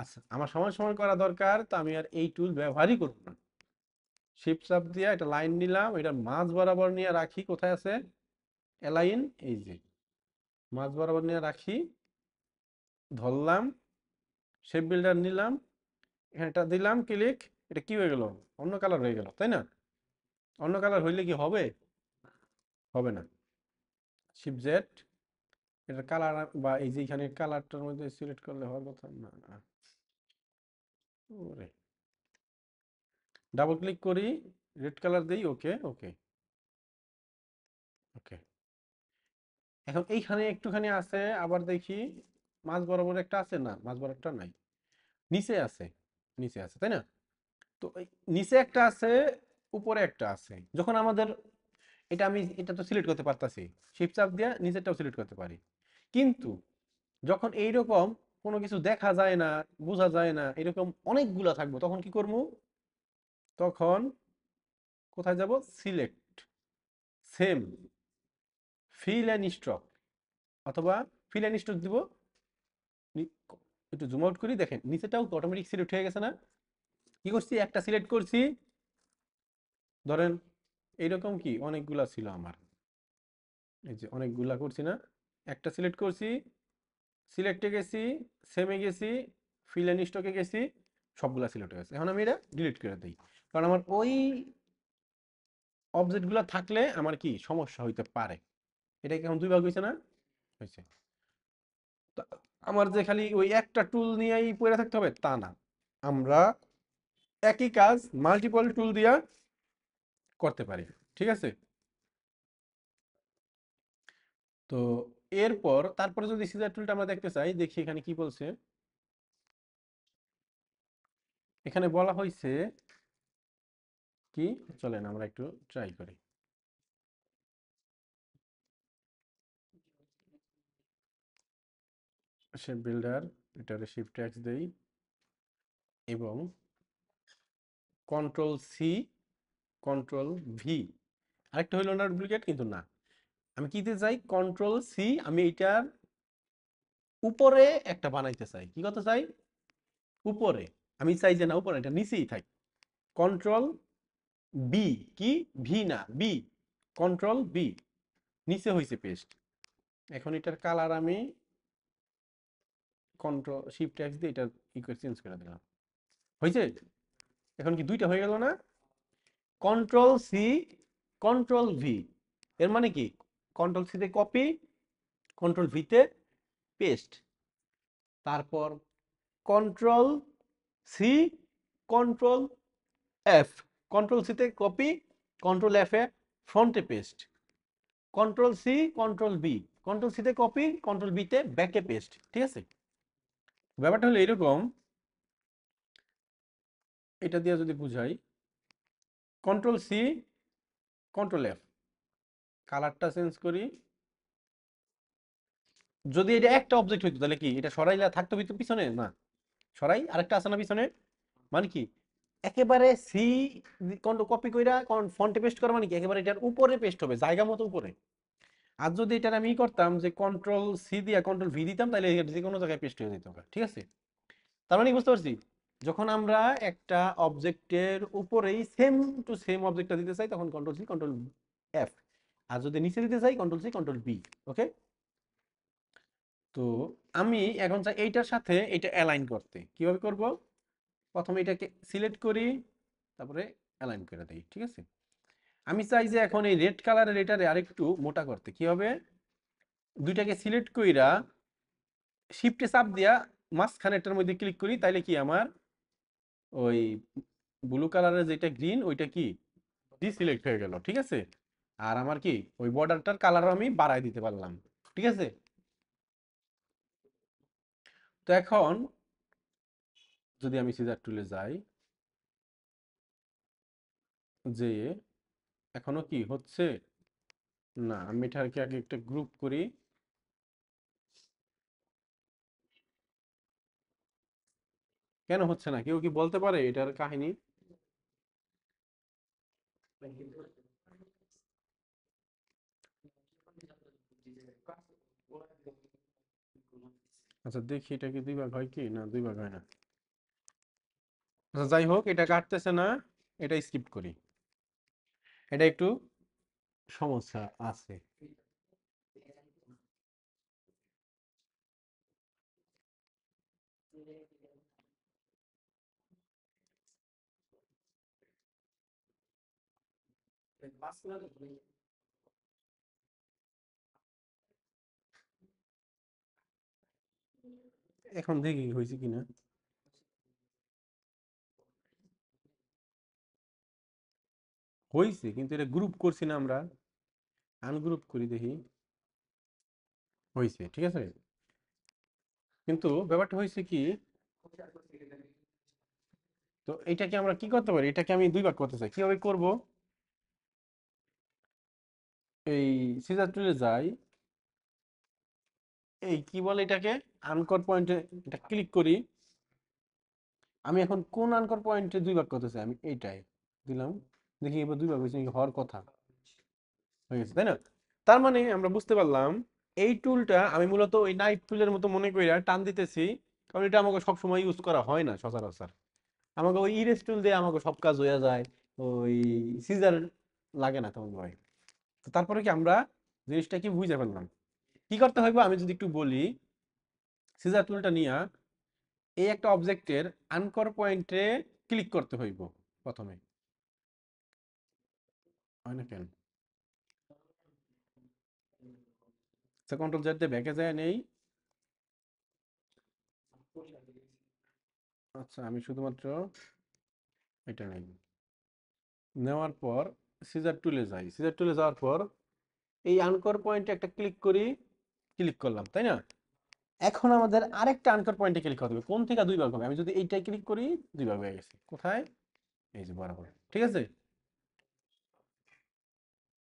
Speaker 1: আচ্ছা, আমার সমান সমান করা দরকার, তো আমি আর এই টুল ব্যবহারই করব না, শিপ চাপ দিয়া একটা লাইন নিলাম, এটা মাঝ বরাবর নিয়ে রাখি, কোথায় আছে অ্যালাইন, এই যে মাঝ বরাবর নিয়ে রাখি, ধরলাম, শেপ বিল্ডার নিলাম, এখানে এটা দিলাম ক্লিক, এটা কি হয়ে গেল, অন্য কালার হয়ে গেল তাই না। অন্য কালার হইলে কি হবে, হবে না। শিফট জেড, এটা কালার বা এই যে এখানে কালারটার মধ্যে সিলেক্ট করলে হওয়ার কথা না না। ওরে, ডাবল ক্লিক করি, রেড কালার দেই, ওকে ওকে ওকে। এখন এইখানে একটুখানি আছে, আবার দেখি মাঝ বরাবর একটা আছে, না মাঝ বরাবরটা নাই, নিচে আছে, নিচে আছে তাই না? তো এই নিচে একটা আছে, উপরে একটা আছে। যখন আমাদের এটা আমি এটা তো সিলেক্ট করতে পারতাছি, শিফট চাপ দিয়ে নিচেরটাও সিলেক্ট করতে পারি। কিন্তু যখন এইরকম কোনো কিছু দেখা যায় না, বোঝা যায় না, এরকম অনেকগুলা থাকবো, তখন কি করবো? তখন কোথায় যাব? Select, same, fill and stroke, অথবা ফিল অ্যান্ড স্ট্রক দিব। একটু জুম আউট করি, দেখেন নিচেটাও অটোমেটিক সিলেক্ট হয়ে গেছে না? কি করছি, একটা সিলেক্ট করছি, ধরেন এইরকম কি অনেকগুলা ছিল আমার, এই যে অনেকগুলা করছি না, একটা সিলেক্ট করছি, সিলেক্টে গেছি, সেমে গেছি, ফিল অ্যান্ড স্টকে গেছি, সবগুলা সিলেক্ট হয়ে গেছে। এখন আমি এটা ডিলিট করে দিই, কারণ আমার ওই অবজেক্টগুলো থাকলে আমার কি সমস্যা হইতে পারে। এটা কি এখন দুই ভাগ হয়েছে না? হয়েছে। তো আমার যে খালি ওই একটা টুল নিয়েই পড়ে থাকতে হবে তা না, আমরা একই কাজ মাল্টিপল টুল দিয়া করতে পারি। ঠিক আছে? তো এরপর তারপরে যদি সিজার টুলটা আমরা দেখতে চাই, দেখি এখানে কি বলছে। এখানে বলা হয়েছে কি, চলেন আমরা একটু ট্রাই করি। শেপ বিল্ডার, এটারে শিফট এক্স দেই এবং কন্ট্রোল সি, কন্ট্রোল ভি। আরেকটা হইল না ডুপ্লিকেট, কিন্তু না, আমি কি দিতে চাই, কন্ট্রোল সি, আমি এটার উপরে একটা বানাইতে চাই। কি করতে চাই? উপরে। আমি চাই যে না উপরে, এটা নিচেই থাক। কন্ট্রোল বি, কি ভি না, বি, কন্ট্রোল বি, নিচে হয়েছে পেস্ট। এখন এটার কালার আমি কন্ট্রোল শিফট এক্স দিয়ে এটা ইকুয়াল চেঞ্জ করে দিলাম, হয়েছে? এখন কি দুইটা হয়ে গেল না? কন্ট্রোল সি, কন্ট্রোল ভি, এর মানে কি, কন্ট্রোল সি তে কপি, কন্ট্রোল ভি তে পেস্ট, তারপর control C, control F, control C তে কপি, কন্ট্রোল এফ এ ফ্রন্টে paste, control C, control B, control C তে কপি, কন্ট্রোল বি তে ব্যাকে পেস্ট। ঠিক আছে? ব্যাপারটা হলো এরকম, এটা দিয়ে যদি বুঝাই, কন্ট্রোল সি, কন্ট্রোল এফ, কালারটা চেঞ্জ করি। যদি এটা একটা অবজেক্ট হইতো তাহলে কি এটা সরাইলা থাকতো পিছনে? না, সরাই আরেকটা আছে না পিছনে, মানে কি একেবারে সি কপি কইরা ফন্টে পেস্ট করা, মানে কি একেবারে এটার উপরে পেস্ট হবে, জায়গা মতো উপরে। আর যদি এটা আমি করতাম যে কন্ট্রোল সি দিয়া কন্ট্রোল ভি দিতাম, তাহলে যে কোনো জায়গায় পেস্ট হয়ে যেত। ঠিক আছে? তার মানে বুঝতে পারছি, যখন আমরা একটা অবজেক্টের উপরেই সেম টু সেম অবজেক্টটা দিতে চাই, তখন কন্ট্রোল সি, কন্ট্রোল এফ। আর যদি নিচে দিতে চাই, কন্ট্রোল সি, কন্ট্রোল বি। ওকে? তো আমি এখন চাই এইটার সাথে এটা অ্যালাইন করতে, কিভাবে করব? প্রথমে এটাকে সিলেক্ট করি, তারপরে অ্যালাইন করে দেই। ঠিক আছে? আমি চাই যে এখন এই রেড কালারের এটারে আরেকটু মোটা করতে, কি হবে? দুইটাকে সিলেক্ট কইরা শিফটে চাপ দিয়া মাঝখানেরটার মধ্যে ক্লিক করি, তাইলে কি আমার ওই ব্লু কালারের যেটা গ্রিন, ওইটা কি ডিসিলেক্ট হয়ে গেল। ঠিক আছে? আর আমার কি ওই বর্ডারটার কালারও আমি বাড়ায় দিতে পারলাম। ঠিক আছে? তো এখন যদি আমি সিজার টুলে যাই, যে এখনো কি হচ্ছে না, আমি এটাকে আগে একটা গ্রুপ করি। কেন হচ্ছে না, কেউ কি বলতে পারে এটার কাহিনী? আচ্ছা দেখি, এটা কি দুই ভাগ হয় কি না, দুই ভাগ হয় না। আচ্ছা যাই হোক, এটা কাটতেছে না, এটা স্কিপ করি, এটা একটু সমস্যা আছে। এখন দেখি হয়েছে কিনা। হয়েছে, কিন্তু এটা গ্রুপ করছি না আমরা, আনগ্রুপ করি দেখি। হয়েছে, ঠিক আছে। কিন্তু ব্যাপারটা হয়েছে কি, তো এটাকে আমরা কি করতে পারি, এটাকে আমি দুই ভাগ করতে চাই, কিভাবে করব? এই সিজার টুলে যাই, এই কি বলে এটাকে, আনকর পয়েন্টে এটা ক্লিক করি। আমি এখন কোন আনকর পয়েন্টে দুই ভাগ করতে চাই, আমি এইটাই দিলাম। দেখি এবার দুই ভাগ হয়েছে নাকি, হওয়ার কথা হয়ে গেছে, তাই না? তার মানে আমরা বুঝতে পারলাম এই টুলটা আমি মূলত ওই নাইফ টুলের মতো মনে কইরা টান দিতেছি, কারণ এটা আমাকে সবসময় ইউজ করা হয় না সচরাচর। আমাকে ওই ইরেজ টুল দিয়ে আমাকে সব কাজ হয়ে যায়, ওই সিজার লাগে না তেমন ভাই। তো তারপরে কি আমরা জিনিসটা কি বুঝে ফেললাম, কি করতে হইব আমি যদি একটু বলি। সিজার টুলটা নিয়ে এই একটা অবজেক্টের আনকর পয়েন্টে ক্লিক করতে হইব প্রথমে। হয় না কেন? কন্ট্রোল জেড দিয়ে ব্যাকে যায় নেই। আচ্ছা, আমি শুধুমাত্র এটা নেই, নেওয়ার পর সিজার টুলে যাই, সিজার টুলে যাওয়ার পর এই আনকর পয়েন্টে একটা ক্লিক করি, ক্লিক করলাম, তাই না? এখন আমাদের আরেকটা আনকর পয়েন্টে ক্লিক করতে হবে, কোন থেকে দুই ভাগ হবে, আমি যদি এইটাই ক্লিক করি দুই ভাগ হয়ে গেছে, কোথায়, এই যে বরাবর, ঠিক আছে।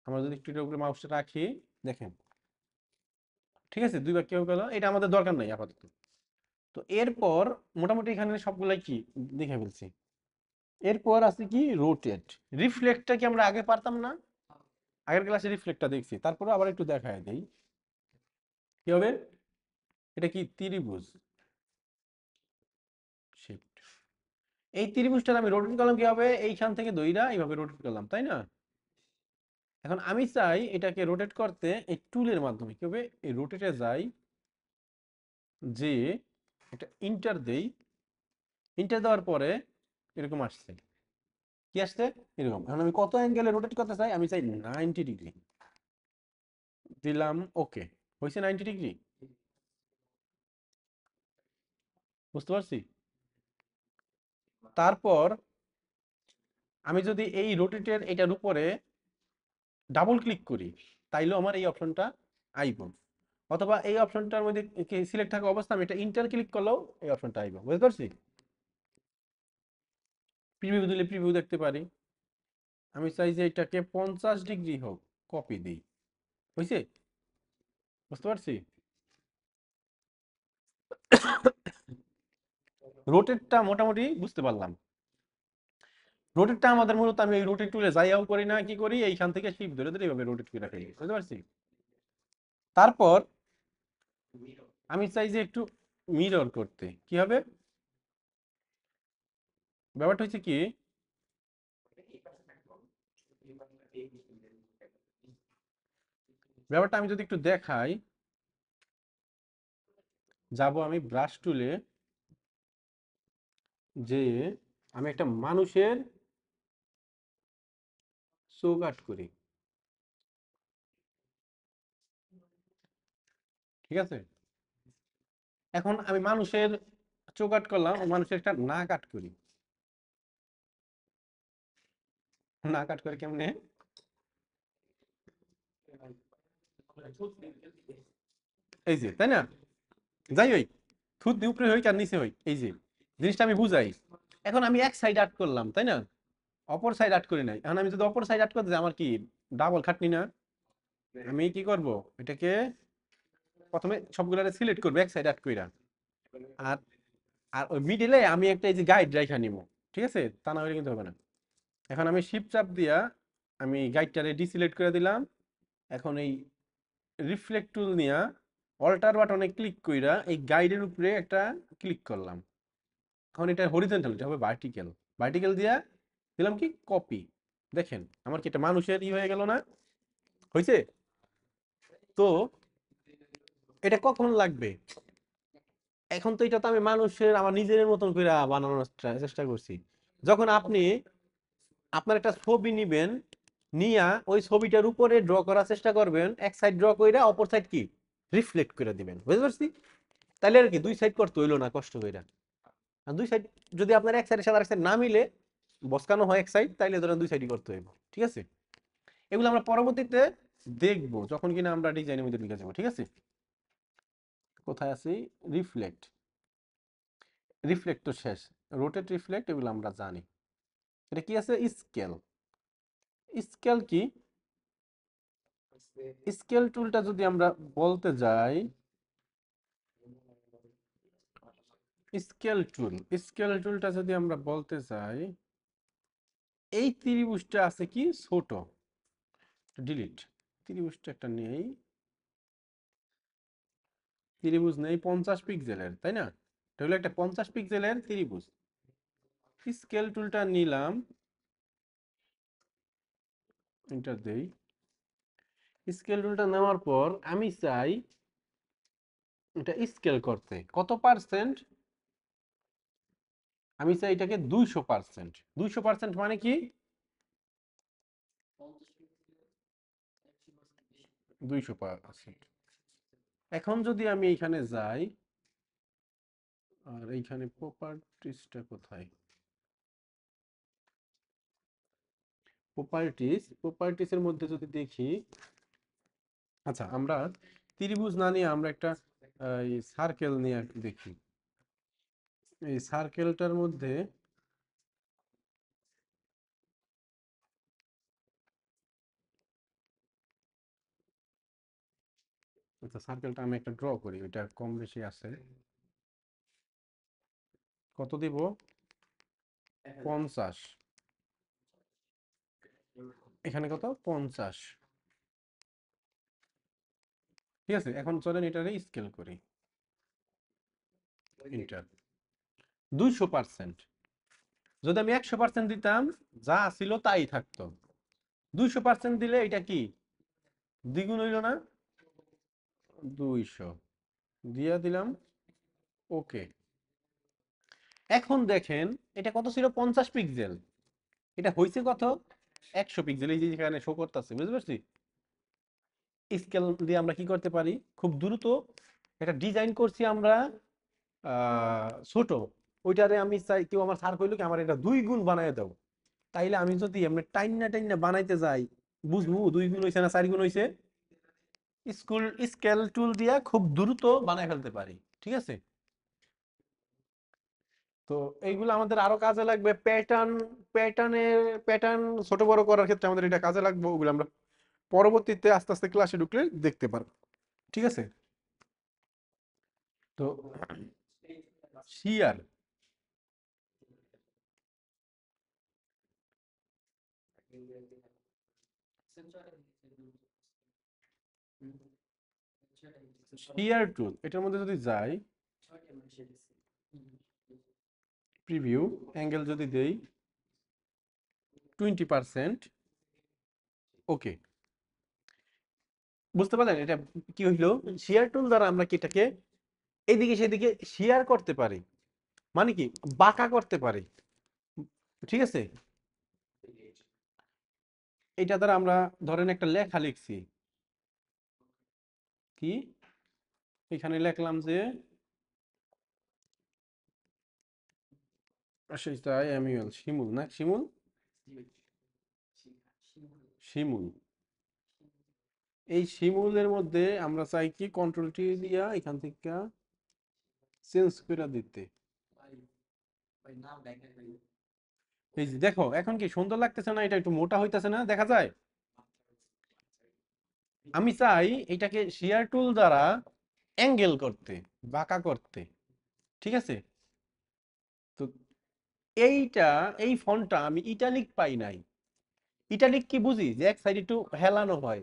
Speaker 1: আমরা যদি একটু এটার উপরে মাউসটা রাখি, দেখেন, ঠিক আছে, দুই ভাগ কেউ গেল, এটা আমাদের দরকার নাই আপাতত। তো এরপর মোটামুটি এখানে সবগুলাই কি দেখে ফেলছি। এরপর আছে কি রোটেট, রিফ্লেক্টটা কি আমরা আগে পারতাম না? আগের ক্লাসে রিফ্লেক্টটা দেখছি, তারপরে আবার একটু দেখায় দেই কি হবে। এটা কি ত্রিভুজ, শিফট, এই ত্রিভুজটা আমি রোটেট করলাম কিভাবে, এইখান থেকে দইরা এইভাবে রোটেট করলাম, তাই না? এখন আমি চাই এটাকে রোটেট করতে এই টুলের মাধ্যমে, কিভাবে, এই রোটেটে যাই, যে এটা ইন্টার দেই, ইন্টার দেওয়ার পরে এরকম আসছে, কি আসছে, এরকম। এখন আমি কত অ্যাঙ্গেলে রোটেট করতে চাই, আমি চাই 90 ডিগ্রি, দিলাম ওকে, হয়েছে 90 ডিগ্রি, বুঝতে পারছি। তারপর আমি যদি এই রোটেটের এটার উপরে ডাবল ক্লিক করি, তাইলেও আমার এই অপশনটা আইব, অথবা এই অপশনটার মধ্যে সিলেক্ট থাকা অবস্থা আমি এটা ইন্টার ক্লিক করলেও এই অপশনটা আইব, বুঝতে পারছি। প্রিভিউ দিলে প্রিভিউ দেখতে পারি। আমি চাই যে এটাকে 50 ডিগ্রি হোক, কপি দিই, হয়েছে, বুঝতে পারছি। রোটেটটা মোটামুটি বুঝতে পারলাম। রোটেটটা আমাদের মূলত, আমি এই রোটেট টুলে যাইয়াও করি না, কি করি, এইখান থেকে শিপ ধরে ধরে এইভাবে রোটেট করে ফেলি, বুঝতে পারছি। তারপর আমি চাই যে একটু মিরর করতে, কি হবে, ব্যাপারটা হচ্ছে কি, ব্যাপারটা আমি যদি একটু দেখাই, যাব আমি ব্রাশ টুলে, যে আমি একটা মানুষের চোখ আর্ট করি, ঠিক আছে। এখন আমি মানুষের চোখ আর্ট করলাম, মানুষের একটা নাক আর্ট করি, নাক আর্ট করে কেমনে, এই যে, তাই না, যাই হই, থুত দিয়ে উপরে হই আর নিচে হই, এই যে জিনিসটা আমি বুঝাই। এখন আমি এক সাইড আর্ট করলাম, তাই না, অপর সাইড আর্ট করি নাই। এখন আমি যদি অপর সাইড আর্ট করতে যাই, আমার কি ডাবল খাটনি না? আমি কি করব, এটাকে প্রথমে সবগুলারে সিলেক্ট করবো এক সাইড আর্ট কইরা, আর আর ওই মিডিলে আমি একটা এই যে গাইড রেখা নিব, ঠিক আছে, তা না হলে কিন্তু হবে না। এখন আমি শিফট চাপ দিয়া আমি গাইডটারে ডিসিলেক্ট করে দিলাম। এখন এই রিফ্লেক্ট টুল নিয়া অল্টার বাটনে ক্লিক কইরা এই গাইডের উপরে একটা ক্লিক করলাম। এখন এটা হরিজন্টাল, এটা হবে ভার্টিক্যাল, ভার্টিক্যাল দিয়া দিলাম কি কপি। দেখেন আমার কি এটা মানুষের ই হয়ে গেল না, হয়েছে। তো এটা কখন লাগবে, এখন তো এটা তো আমি মানুষের আমার নিজের মতন করে বানানোর চেষ্টা করছি। যখন আপনি আপনার একটা ছবি নিবেন, নিয়া ওই ছবিটার উপরে ড্র করার চেষ্টা করবেন, এক সাইড ড্র কইরা অপর সাইড কি রিফ্লেক্ট করে দিবেন, বুঝতে পারছি। তাইলে আর কি দুই সাইড করতে হইলো না কষ্ট কইরা। আর দুই সাইড যদি আপনার এক সাইডের সাথে আরেক সাইড না মিলে বসকানো হয় এক সাইড, তাইলে ধরেন দুই সাইডই করতে হইব। ঠিক আছে, এগুলো আমরা পরবর্তীতে দেখবো যখন কিনা আমরা ডিজাইনের মধ্যে ঢুকে যাবো। ঠিক আছে, কোথায় আছি? রিফ্লেক্ট, রিফ্লেক্ট তো শেষ, রোটেট, রিফ্লেক্ট এগুলো আমরা জানি। এটা কি আছে? স্কেল। স্কেল কি? স্কেল টুলটা যদি আমরা বলতে যাই, স্কেল টুল, স্কেল টুলটা যদি আমরা বলতে যাই, এই ত্রিভুজটা আছে কি ছোট, ডিলিট, ত্রিভুজটা একটা নেই, ত্রিভুজ নেই 50 পিক্সেলের, তাই না? এটা হলো একটা 50 পিক্সেলের ত্রিভুজ। স্কেল টুলটা নিলাম, এন্টার দেই। স্কেল টুলটা নেওয়ার পর আমি চাই এটা স্কেল করতে কত পার্সেন্ট, আমি চাই এটাকে 200%। 200% মানে কি? 200%। এখন যদি আমি এইখানে যাই, আর এইখানে প্রপার্টিসটা কোথায়? প্রপার্টিস, প্রপার্টিসের মধ্যে যদি দেখি, আচ্ছা আমরা ত্রিভুজ না নিয়ে আমরা একটা সার্কেল নিয়ে দেখি। এই সার্কেলটার মধ্যে আচ্ছা সার্কেলটা আমি একটা ড্র করি, ওইটা কম বেশি আছে। কত দিব? 50। এখানে কত? 50। ঠিক আছে, এখন চলেন এটারে স্কেল করি, এন্টার। 200%। যদি আমি 100% দিতাম, যা ছিল তাই থাকতো। 200% দিলে এটা কি দ্বিগুণ হইল না? 200 দিয়া দিলাম, ওকে। এখন দেখেন এটা কত ছিল? 50 পিক্সেল, এটা হইছে কত? 100 পিক্সেল। এই যে এখানে শো করতেছে, বুঝতে পারছি? স্কেল দিয়ে আমরা কি করতে পারি খুব দ্রুত, এটা ডিজাইন করছি আমরা ছোট, ওইটারে আমি চাই কেউ আমার স্যার কইলো কি আমার এটা 2 গুণ বানায় দাও, তাইলে আমি যদি এমনি টাইনা টাইনা বানাইতে যাই, বুঝবো 2 গুণ হইছে না 4 গুণ হইছে? স্কেল টুল দিয়া খুব দ্রুত বানায় ফেলতে পারি। ঠিক আছে, তো এইগুলো আমাদের আরো কাজে লাগবে। প্যাটার্ন ছোট বড় করার ক্ষেত্রে আমাদের এটা কাজে লাগবে, ওগুলো আমরা পরবর্তীতে আস্তে আস্তে ক্লাসে ঢুকলে দেখতে পারবো। ঠিক আছে, তো শিয়ার, শিয়ার টুল, এটার মধ্যে যদি যাই, প্রিভিউ অ্যাঙ্গেল যদি দেই 20%, ওকে। বুঝতে পারলেন এটা কি হইলো? শিয়ার টুল দ্বারা আমরা কি এটাকে এইদিকে সেদিকে শিয়ার করতে পারি, মানে কি বাঁকা করতে পারি। ঠিক আছে, এটা দ্বারা আমরা ধরেন একটা লেখা লিখছি, কি এখানে লিখলাম যে এমইউএল, শিমুল না শিমুল, শিমুল। এই শিমুলের মধ্যে আমরা চাই কি কন্ট্রোল টি দিয়া এখান থেকে চেঞ্জ করে দিতে। এই যে দেখো এখন কি সুন্দর লাগতেছে না? এটা একটু মোটা হইতেছে না, দেখা যায়? আমি চাই এটাকে শিয়ার টুল দ্বারা অ্যাঙ্গেল করতে, বাঁকা করতে। ঠিক আছে, তো এইটা, এই ফন্টটা আমি ইটালিক পাই নাই। ইটালিক কি বুঝি যে এক সাইড একটু হেলানো হয়,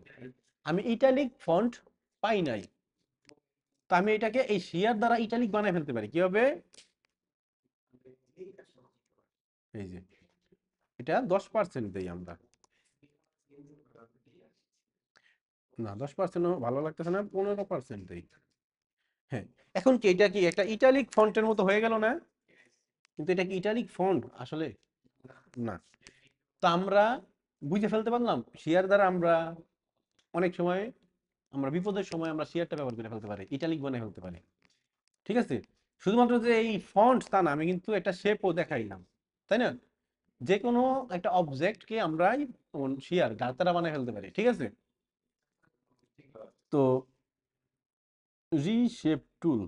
Speaker 1: আমি ইটালিক ফন্ট পাই নাই। তো আমি এটাকে এই শিয়ার দ্বারা ইটালিক বানায় ফেলতে পারি কিভাবে? এই যে এটা 10% দেই আমরা, না 10% ভালো লাগতেছে না, 15% দেই। হ্যাঁ, এখন কি এটা কি একটা ইটালিক ফন্টের মতো হয়ে গেল না? কিন্তু এটা কি ইটালিক ফন্ট আসলে? না। তো আমরা বুঝে ফেলতে পারলাম শিয়ার দ্বারা আমরা অনেক সময় আমরা বিপদের সময় আমরা শিয়ারটা ব্যবহার করে ফেলতে পারি, ইটালিক বানিয়ে ফেলতে পারি। ঠিক আছে? শুধুমাত্র যে এই ফন্ট তা না, আমি কিন্তু একটা শেপও দেখাইলাম, তাই না? যে কোনো একটা অবজেক্টকে আমরা শিয়ার গাতারা বানিয়ে ফেলতে পারি, ঠিক আছে? তো রিশেপ টুল,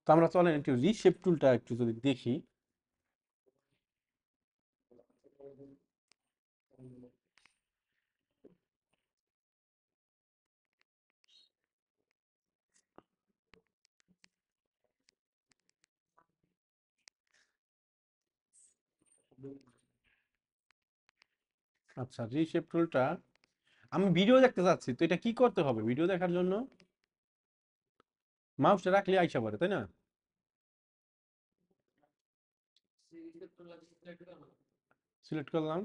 Speaker 1: তো আমরা চলেন একটু রিশেপ টুলটা একটু যদি দেখি। আচ্ছা, রিশেপ টুলটা আমি ভিডিও দেখতে চাচ্ছি, তো এটা কি করতে হবে ভিডিও দেখার জন্য? মাউসটা রাখলে আইসা পড়ে, তাই না? সিলেক্ট করলাম।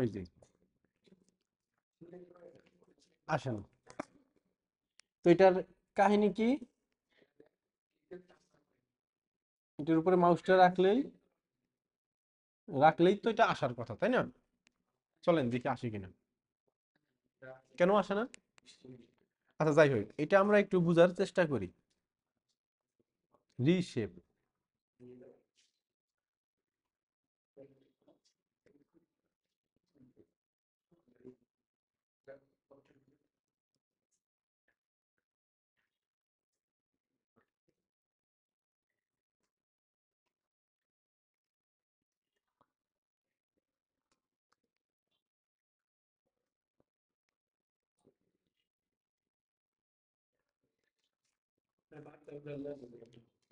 Speaker 1: এই যে আসেন, তো এটার কাহিনী কি? এটার উপরে মাউসটা রাখলেই তো এটা আসার কথা, তাই না? চলেন দেখি আসে কিনা। কেন আসে না? আচ্ছা যাই হোক, এটা আমরা একটু বোঝার চেষ্টা করি। রিশেপ,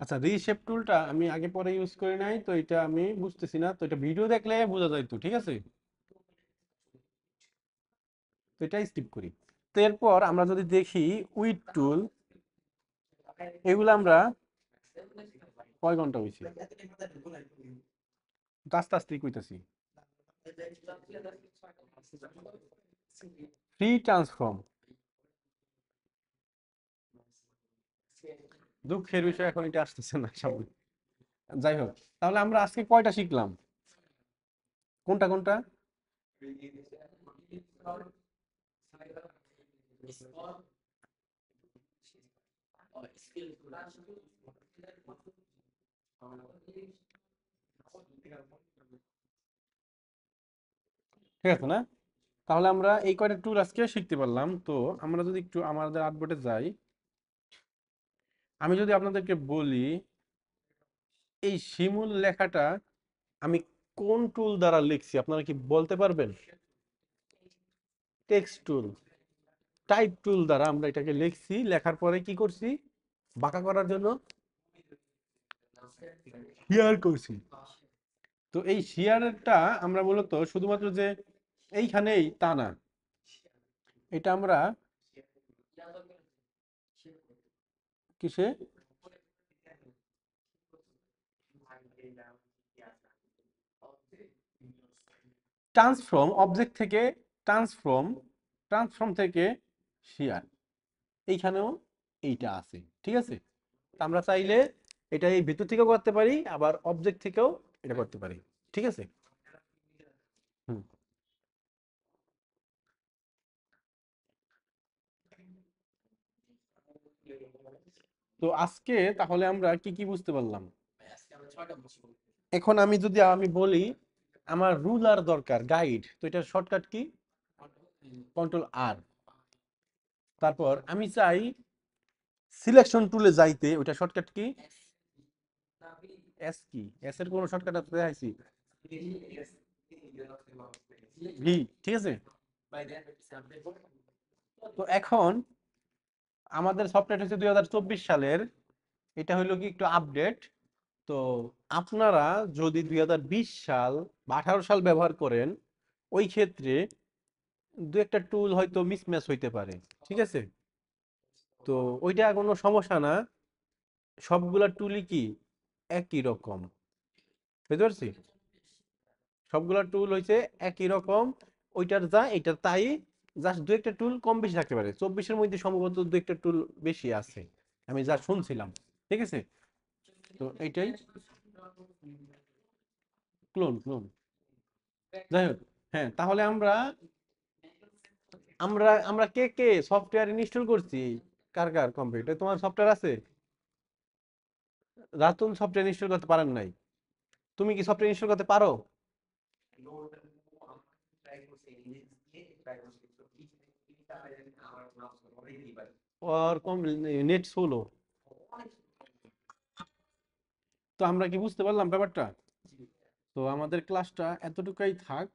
Speaker 1: আচ্ছা রিশেপ টুলটা আমি আগে পরে ইউজ করি নাই, তো এটা আমি বুঝতেছি না, তো এটা ভিডিও দেখলে বোঝা যাইতো, ঠিক আছে? তো এটা স্কিপ করি। তো এরপর আমরা যদি দেখি উইড টুল, এগুলো আমরা কয় ঘন্টা হয়েছে, তো আস্তে আস্তে কইতাছি। ফ্রি ট্রান্সফর্ম, দুঃখের বিষয় এখন এটা আসতেছে না সামনে। যাই হোক, তাহলে আমরা আজকে কয়টা শিখলাম, কোনটা কোনটা? ঠিক আছে না? তাহলে আমরা এই কয়টা টুল আজকে শিখতে পারলাম। তো আমরা যদি একটু আমাদের আর্টবোর্ডে যাই, আমি যদি আপনাদেরকে বলি এই শিমুল লেখাটা আমি কোন টুল দ্বারা লিখছি, আপনারা কি বলতে পারবেন? টেক্সট টুল, টাইপ টুল দ্বারা আমরা এটাকে লিখছি, লেখার পরে কি করছি, বাঁকা করার জন্য শেয়ার করছি। তো এই শেয়ারটা আমরা মূলত শুধুমাত্র যে এইখানেই তা না, এটা আমরা কিসে ট্রান্সফর্ম, অবজেক্ট থেকে ট্রান্সফর্ম, ট্রান্সফর্ম থেকে শেয়ার, এইখানেও এইটা আছে, ঠিক আছে? তা আমরা চাইলে এটা এই ভিতর থেকেও করতে পারি, আবার অবজেক্ট থেকেও এটা করতে পারি, ঠিক আছে? হুম। তো আজকে তাহলে আমরা কি কি বুঝতে পারলাম? এখন আমি যদি বলি আমার রুলার দরকার, গাইড, তো এটার শর্টকাট কি? কন্ট্রোল আর। তারপর আমি চাই সিলেকশন টুলে যাইতে, ওটা শর্টকাট কি? এস কি? এস এর কোনো শর্টকাট আছে দেখাইছি? ভি, ঠিক আছে? তো এখন আমাদের সফটওয়্যার হচ্ছে 2024 সালের, এটা হইলো কি একটু আপডেট। তো আপনারা যদি 2020 সাল বা 18 সাল ব্যবহার করেন, ওই ক্ষেত্রে দু একটা টুল হয়তো মিসম্যাচ হইতে পারে, ঠিক আছে? তো ওইটা কোনো সমস্যা না, সবগুলা টুলই কি একই রকম, বুঝতে পারছি? সবগুলা টুল হইছে একই রকম, ওইটার যা এইটার তাই, জাস্ট দু একটা টুল কম বেশি থাকতে পারে, 24-এর মধ্যে সম্ভবত দু একটা টুল বেশি আছে, আমি যা শুনছিলাম, ঠিক আছে? তো এইটাই ক্লোন ক্লোন। যাই হোক, হ্যাঁ, তাহলে আমরা আমরা আমরা কে কে সফটওয়্যার ইনস্টল করছি? কার কার কম্পিউটার তোমার সফটওয়্যার আছে? রাতুল সফটওয়্যার ইনস্টল করতে পারেন নাই? তুমি কি সফটওয়্যার ইনস্টল করতে পারো? ওর কম নেট স্লো। তো আমরা কি বুঝতে পারলাম ব্যাপারটা? তো আমাদের ক্লাসটা এতটুকুই থাক।